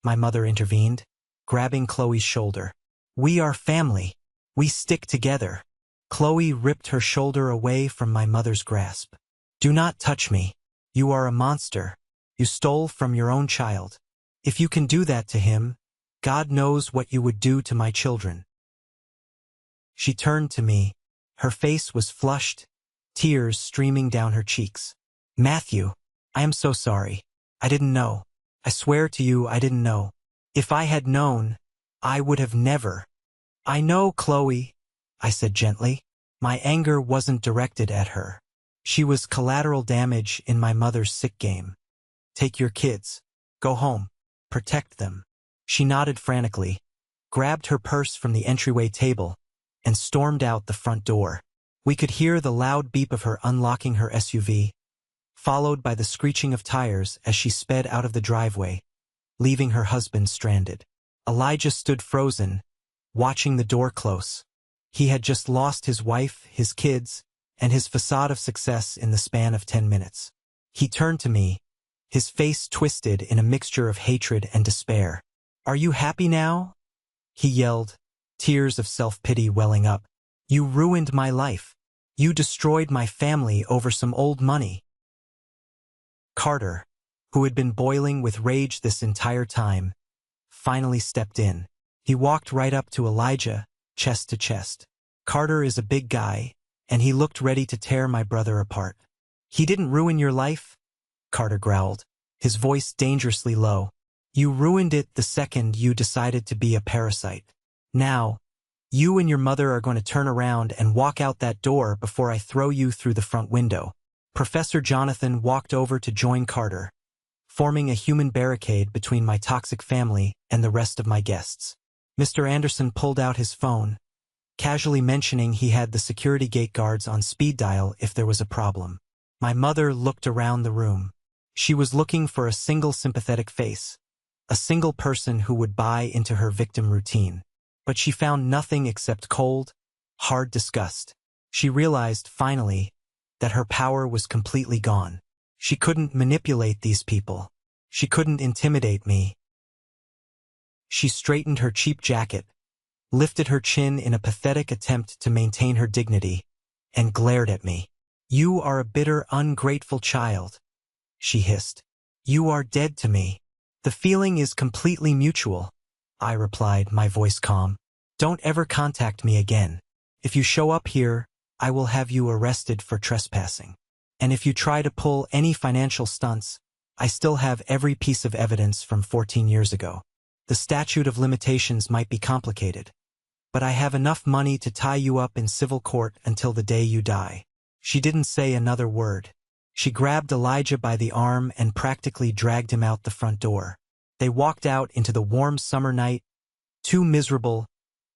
my mother intervened, grabbing Chloe's shoulder. "We are family. We stick together." Chloe ripped her shoulder away from my mother's grasp. "Do not touch me. You are a monster. You stole from your own child. If you can do that to him, God knows what you would do to my children." She turned to me. Her face was flushed, tears streaming down her cheeks. "Matthew, I am so sorry. I didn't know. I swear to you I didn't know. If I had known, I would have never." "I know, Chloe," I said gently. My anger wasn't directed at her. She was collateral damage in my mother's sick game. Take your kids. Go home. Protect them. She nodded frantically, grabbed her purse from the entryway table, and stormed out the front door. We could hear the loud beep of her unlocking her SUV, followed by the screeching of tires as she sped out of the driveway, leaving her husband stranded. Elijah stood frozen, watching the door close. He had just lost his wife, his kids, and his facade of success in the span of 10 minutes. He turned to me, his face twisted in a mixture of hatred and despair. "Are you happy now?" he yelled, tears of self-pity welling up. "You ruined my life. You destroyed my family over some old money." Carter, who had been boiling with rage this entire time, finally stepped in. He walked right up to Elijah, chest to chest. Carter is a big guy, and he looked ready to tear my brother apart. "He didn't ruin your life," Carter growled, his voice dangerously low. "You ruined it the second you decided to be a parasite. Now, you and your mother are going to turn around and walk out that door before I throw you through the front window." Professor Jonathan walked over to join Carter, forming a human barricade between my toxic family and the rest of my guests. Mr. Anderson pulled out his phone, casually mentioning he had the security gate guards on speed dial if there was a problem. My mother looked around the room. She was looking for a single sympathetic face, a single person who would buy into her victim routine. But she found nothing except cold, hard disgust. She realized, finally, that her power was completely gone. She couldn't manipulate these people. She couldn't intimidate me. She straightened her cheap jacket, lifted her chin in a pathetic attempt to maintain her dignity, and glared at me. "You are a bitter, ungrateful child," she hissed. "You are dead to me." "The feeling is completely mutual," I replied, my voice calm. "Don't ever contact me again. If you show up here, I will have you arrested for trespassing. And if you try to pull any financial stunts, I still have every piece of evidence from 14 years ago. The statute of limitations might be complicated, but I have enough money to tie you up in civil court until the day you die." She didn't say another word. She grabbed Elijah by the arm and practically dragged him out the front door. They walked out into the warm summer night, two miserable,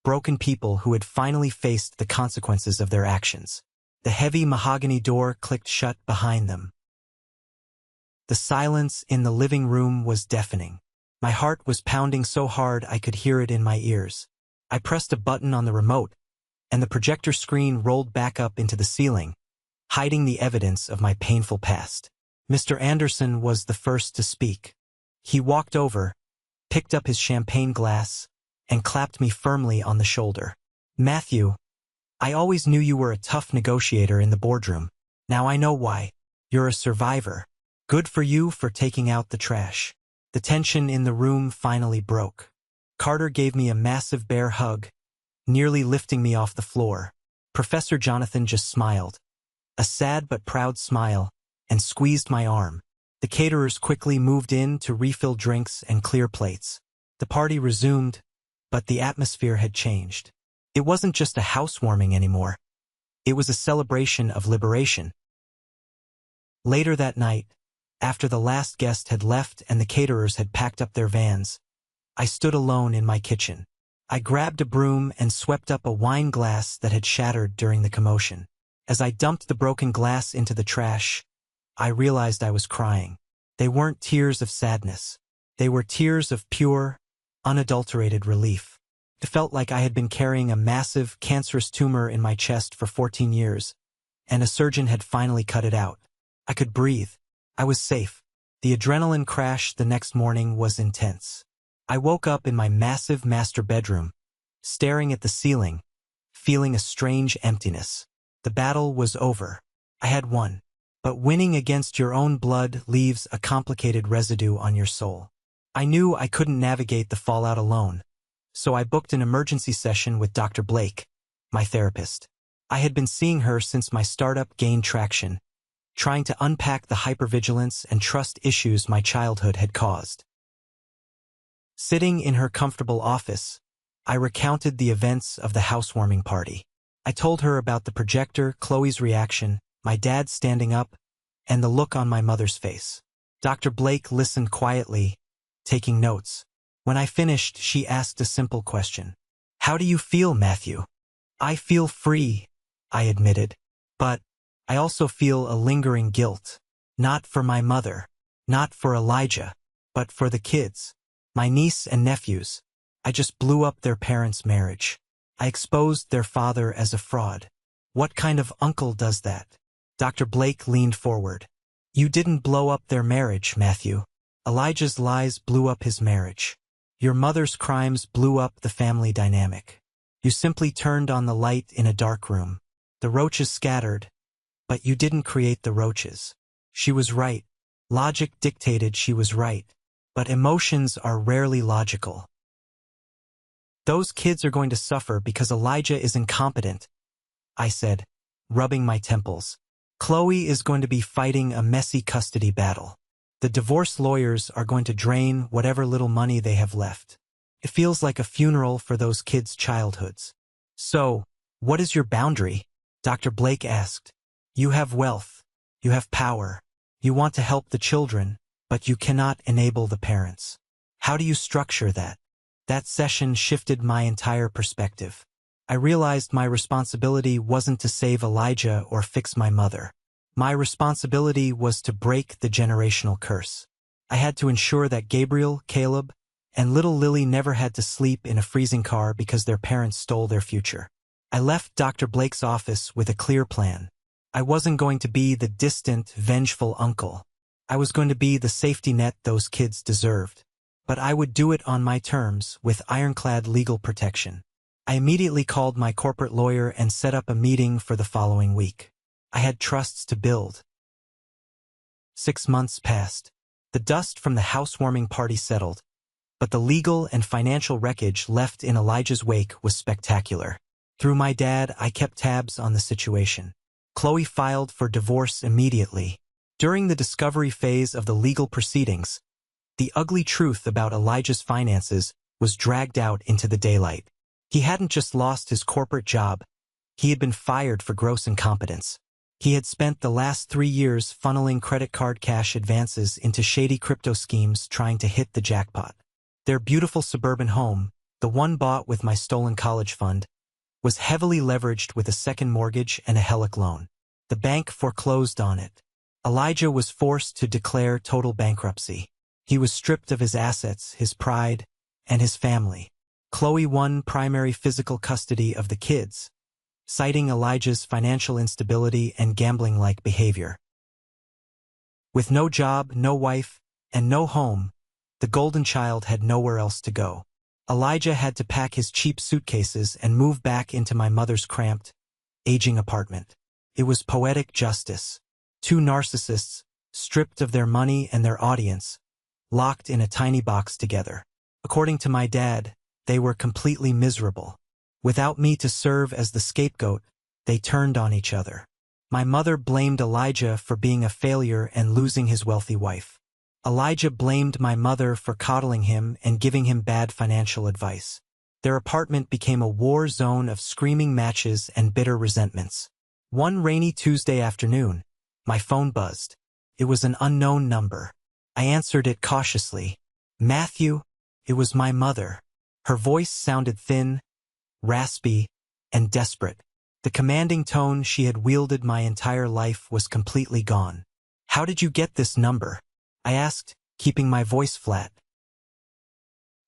broken people who had finally faced the consequences of their actions. The heavy mahogany door clicked shut behind them. The silence in the living room was deafening. My heart was pounding so hard I could hear it in my ears. I pressed a button on the remote, and the projector screen rolled back up into the ceiling, hiding the evidence of my painful past. Mr. Anderson was the first to speak. He walked over, picked up his champagne glass, and clapped me firmly on the shoulder. "Matthew, I always knew you were a tough negotiator in the boardroom. Now I know why. You're a survivor. Good for you for taking out the trash." The tension in the room finally broke. Carter gave me a massive bear hug, nearly lifting me off the floor. Professor Jonathan just smiled, a sad but proud smile, and squeezed my arm. The caterers quickly moved in to refill drinks and clear plates. The party resumed, but the atmosphere had changed. It wasn't just a housewarming anymore. It was a celebration of liberation. Later that night, after the last guest had left and the caterers had packed up their vans, I stood alone in my kitchen. I grabbed a broom and swept up a wine glass that had shattered during the commotion. As I dumped the broken glass into the trash, I realized I was crying. They weren't tears of sadness. They were tears of pure, unadulterated relief. It felt like I had been carrying a massive, cancerous tumor in my chest for 14 years, and a surgeon had finally cut it out. I could breathe. I was safe. The adrenaline crash the next morning was intense. I woke up in my massive master bedroom, staring at the ceiling, feeling a strange emptiness. The battle was over. I had won. But winning against your own blood leaves a complicated residue on your soul. I knew I couldn't navigate the fallout alone, so I booked an emergency session with Dr. Blake, my therapist. I had been seeing her since my startup gained traction, trying to unpack the hypervigilance and trust issues my childhood had caused. Sitting in her comfortable office, I recounted the events of the housewarming party. I told her about the projector, Chloe's reaction, my dad standing up, and the look on my mother's face. Dr. Blake listened quietly, taking notes. When I finished, she asked a simple question. "How do you feel, Matthew?" "I feel free," I admitted. "But I also feel a lingering guilt. Not for my mother, not for Elijah, but for the kids. My niece and nephews. I just blew up their parents' marriage. I exposed their father as a fraud. What kind of uncle does that?" Dr. Blake leaned forward. "You didn't blow up their marriage, Matthew. Elijah's lies blew up his marriage. Your mother's crimes blew up the family dynamic. You simply turned on the light in a dark room. The roaches scattered, but you didn't create the roaches." She was right. Logic dictated she was right. But emotions are rarely logical. "Those kids are going to suffer because Elijah is incompetent," I said, rubbing my temples. "Chloe is going to be fighting a messy custody battle. The divorce lawyers are going to drain whatever little money they have left. It feels like a funeral for those kids' childhoods." "So, what is your boundary?" Dr. Blake asked. "You have wealth. You have power. You want to help the children, but you cannot enable the parents. How do you structure that?" That session shifted my entire perspective. I realized my responsibility wasn't to save Elijah or fix my mother. My responsibility was to break the generational curse. I had to ensure that Gabriel, Caleb, and little Lily never had to sleep in a freezing car because their parents stole their future. I left Dr. Blake's office with a clear plan. I wasn't going to be the distant, vengeful uncle. I was going to be the safety net those kids deserved. But I would do it on my terms, with ironclad legal protection. I immediately called my corporate lawyer and set up a meeting for the following week. I had trusts to build. 6 months passed. The dust from the housewarming party settled, but the legal and financial wreckage left in Elijah's wake was spectacular. Through my dad, I kept tabs on the situation. Chloe filed for divorce immediately. During the discovery phase of the legal proceedings, the ugly truth about Elijah's finances was dragged out into the daylight. He hadn't just lost his corporate job, he had been fired for gross incompetence. He had spent the last 3 years funneling credit card cash advances into shady crypto schemes trying to hit the jackpot. Their beautiful suburban home, the one bought with my stolen college fund, was heavily leveraged with a second mortgage and a HELOC loan. The bank foreclosed on it. Elijah was forced to declare total bankruptcy. He was stripped of his assets, his pride, and his family. Chloe won primary physical custody of the kids, citing Elijah's financial instability and gambling-like behavior. With no job, no wife, and no home, the golden child had nowhere else to go. Elijah had to pack his cheap suitcases and move back into my mother's cramped, aging apartment. It was poetic justice. 2 narcissists, stripped of their money and their audience, locked in a tiny box together. According to my dad, they were completely miserable. Without me to serve as the scapegoat, they turned on each other. My mother blamed Elijah for being a failure and losing his wealthy wife. Elijah blamed my mother for coddling him and giving him bad financial advice. Their apartment became a war zone of screaming matches and bitter resentments. One rainy Tuesday afternoon, my phone buzzed. It was an unknown number. I answered it cautiously. "Matthew?" It was my mother. Her voice sounded thin, raspy, and desperate. The commanding tone she had wielded my entire life was completely gone. "How did you get this number?" I asked, keeping my voice flat.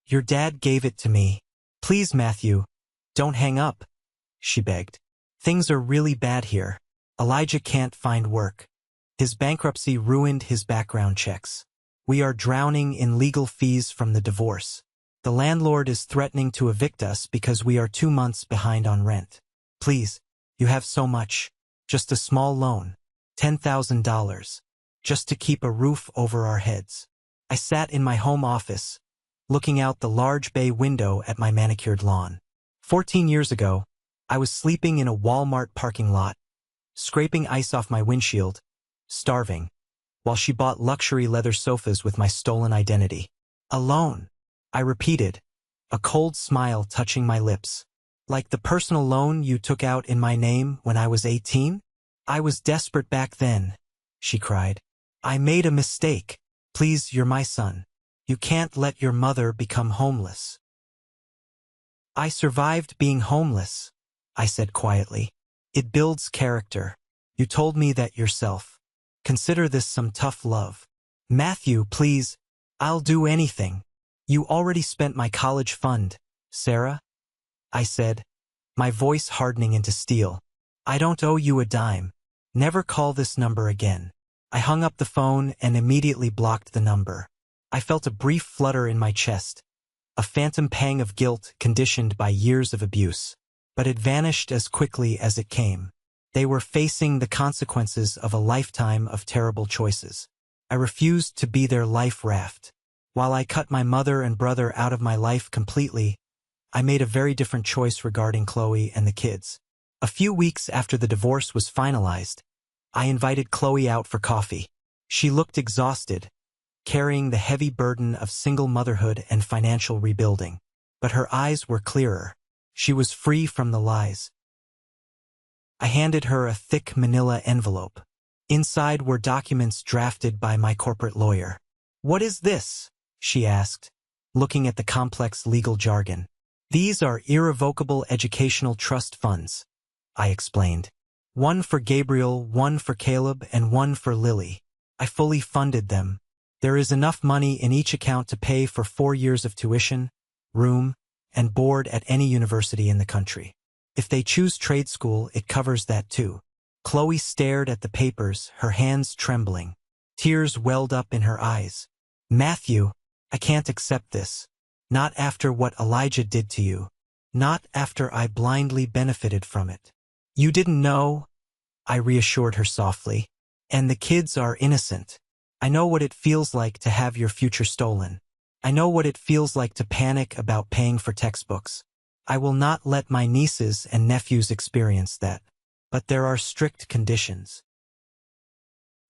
"Your dad gave it to me. Please, Matthew, don't hang up," she begged. "Things are really bad here. Elijah can't find work. His bankruptcy ruined his background checks. We are drowning in legal fees from the divorce. The landlord is threatening to evict us because we are 2 months behind on rent. Please, you have so much. Just a small loan. $10,000. Just to keep a roof over our heads." I sat in my home office, looking out the large bay window at my manicured lawn. 14 years ago, I was sleeping in a Walmart parking lot, scraping ice off my windshield, starving, while she bought luxury leather sofas with my stolen identity. Alone, I repeated, a cold smile touching my lips. Like the personal loan you took out in my name when I was 18? I was desperate back then, she cried. I made a mistake. Please, you're my son. You can't let your mother become homeless. I survived being homeless, I said quietly. It builds character. You told me that yourself. Consider this some tough love. Matthew, please. I'll do anything. You already spent my college fund, Sarah, I said, my voice hardening into steel. I don't owe you a dime. Never call this number again. I hung up the phone and immediately blocked the number. I felt a brief flutter in my chest, a phantom pang of guilt conditioned by years of abuse. But it vanished as quickly as it came. They were facing the consequences of a lifetime of terrible choices. I refused to be their life raft. While I cut my mother and brother out of my life completely, I made a very different choice regarding Chloe and the kids. A few weeks after the divorce was finalized, I invited Chloe out for coffee. She looked exhausted, carrying the heavy burden of single motherhood and financial rebuilding. But her eyes were clearer. She was free from the lies. I handed her a thick manila envelope. Inside were documents drafted by my corporate lawyer. What is this? She asked, looking at the complex legal jargon. These are irrevocable educational trust funds, I explained. One for Gabriel, one for Caleb, and one for Lily. I fully funded them. There is enough money in each account to pay for 4 years of tuition, room, and board at any university in the country. If they choose trade school, it covers that too. Chloe stared at the papers, her hands trembling. Tears welled up in her eyes. Matthew, I can't accept this. Not after what Elijah did to you. Not after I blindly benefited from it. You didn't know, I reassured her softly. And the kids are innocent. I know what it feels like to have your future stolen. I know what it feels like to panic about paying for textbooks. I will not let my nieces and nephews experience that. But there are strict conditions.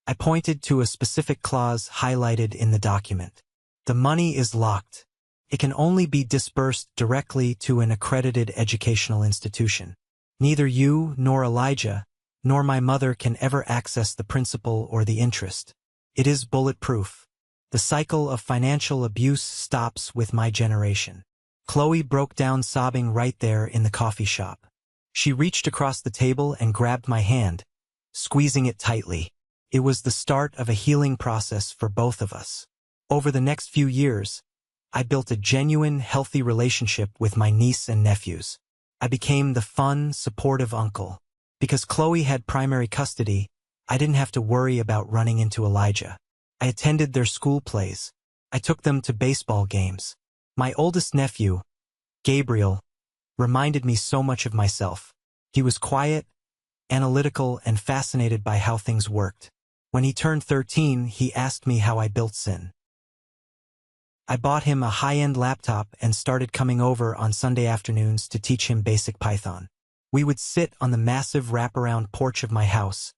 I pointed to a specific clause highlighted in the document. The money is locked. It can only be disbursed directly to an accredited educational institution. Neither you nor Elijah nor my mother can ever access the principal or the interest. It is bulletproof. The cycle of financial abuse stops with my generation. Chloe broke down sobbing right there in the coffee shop. She reached across the table and grabbed my hand, squeezing it tightly. It was the start of a healing process for both of us. Over the next few years, I built a genuine, healthy relationship with my niece and nephews. I became the fun, supportive uncle. Because Chloe had primary custody, I didn't have to worry about running into Elijah. I attended their school plays. I took them to baseball games. My oldest nephew, Gabriel, reminded me so much of myself. He was quiet, analytical, and fascinated by how things worked. When he turned 13, he asked me how I built Sin. I bought him a high-end laptop and started coming over on Sunday afternoons to teach him basic Python. We would sit on the massive wraparound porch of my house,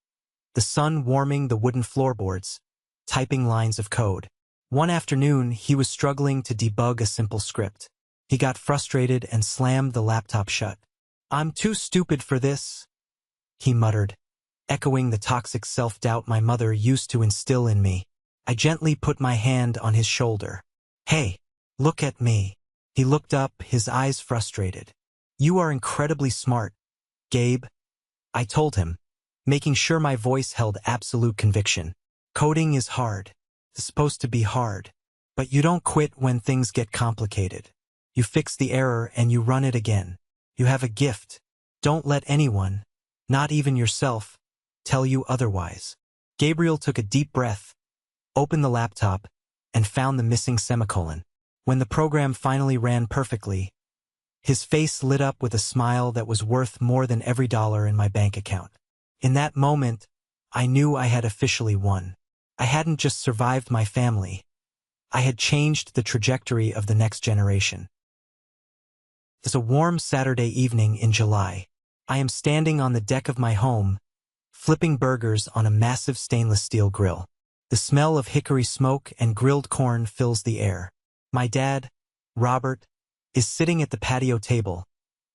the sun warming the wooden floorboards, typing lines of code. One afternoon, he was struggling to debug a simple script. He got frustrated and slammed the laptop shut. "I'm too stupid for this," he muttered, echoing the toxic self-doubt my mother used to instill in me. I gently put my hand on his shoulder. "Hey, look at me." He looked up, his eyes frustrated. "You are incredibly smart, Gabe," I told him, making sure my voice held absolute conviction. "Coding is hard. It's supposed to be hard. But you don't quit when things get complicated. You fix the error and you run it again. You have a gift. Don't let anyone, not even yourself, tell you otherwise." Gabriel took a deep breath, opened the laptop, and found the missing semicolon. When the program finally ran perfectly, his face lit up with a smile that was worth more than every dollar in my bank account. In that moment, I knew I had officially won. I hadn't just survived my family. I had changed the trajectory of the next generation. It's a warm Saturday evening in July. I am standing on the deck of my home, flipping burgers on a massive stainless steel grill. The smell of hickory smoke and grilled corn fills the air. My dad, Robert, is sitting at the patio table,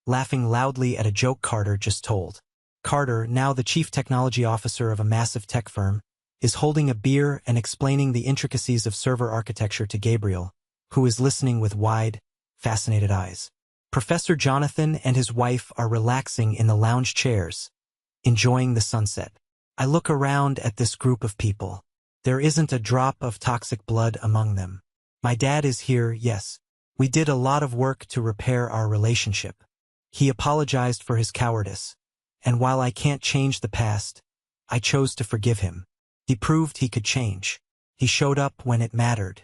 laughing loudly at a joke Carter just told. Carter, now the chief technology officer of a massive tech firm, is holding a beer and explaining the intricacies of server architecture to Gabriel, who is listening with wide, fascinated eyes. Professor Jonathan and his wife are relaxing in the lounge chairs, enjoying the sunset. I look around at this group of people. There isn't a drop of toxic blood among them. My dad is here, yes. We did a lot of work to repair our relationship. He apologized for his cowardice, and while I can't change the past, I chose to forgive him. He proved he could change. He showed up when it mattered.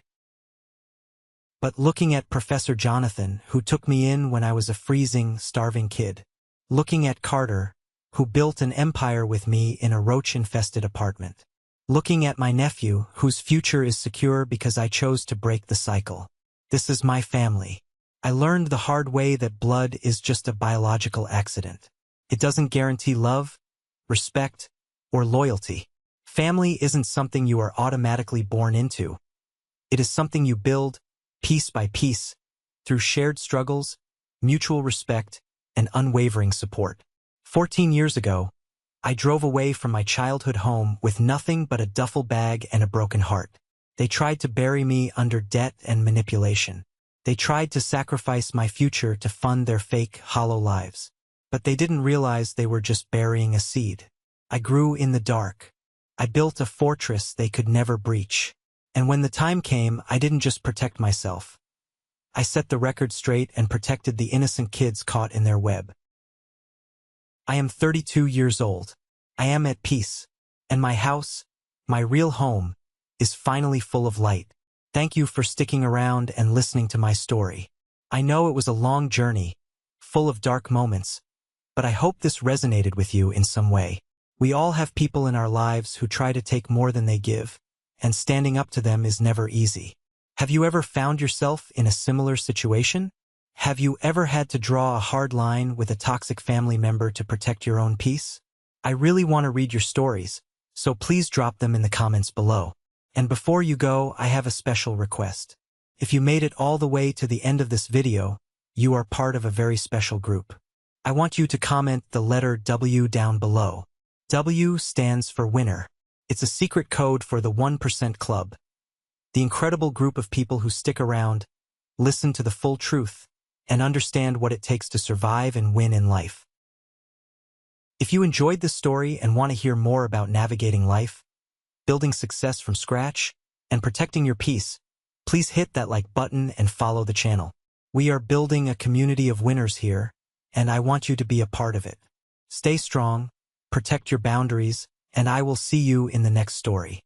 But looking at Professor Jonathan, who took me in when I was a freezing, starving kid. Looking at Carter, who built an empire with me in a roach-infested apartment. Looking at my nephew, whose future is secure because I chose to break the cycle. This is my family. I learned the hard way that blood is just a biological accident. It doesn't guarantee love, respect, or loyalty. Family isn't something you are automatically born into. It is something you build, piece by piece, through shared struggles, mutual respect, and unwavering support. 14 years ago, I drove away from my childhood home with nothing but a duffel bag and a broken heart. They tried to bury me under debt and manipulation. They tried to sacrifice my future to fund their fake, hollow lives. But they didn't realize they were just burying a seed. I grew in the dark. I built a fortress they could never breach. And when the time came, I didn't just protect myself. I set the record straight and protected the innocent kids caught in their web. I am 32 years old. I am at peace. And my house, my real home, is finally full of light. Thank you for sticking around and listening to my story. I know it was a long journey, full of dark moments, but I hope this resonated with you in some way. We all have people in our lives who try to take more than they give, and standing up to them is never easy. Have you ever found yourself in a similar situation? Have you ever had to draw a hard line with a toxic family member to protect your own peace? I really want to read your stories, so please drop them in the comments below. And before you go, I have a special request. If you made it all the way to the end of this video, you are part of a very special group. I want you to comment the letter W down below. W stands for winner. It's a secret code for the 1% Club. The incredible group of people who stick around, listen to the full truth, and understand what it takes to survive and win in life. If you enjoyed this story and want to hear more about navigating life, building success from scratch, and protecting your peace, please hit that like button and follow the channel. We are building a community of winners here, and I want you to be a part of it. Stay strong, protect your boundaries, and I will see you in the next story.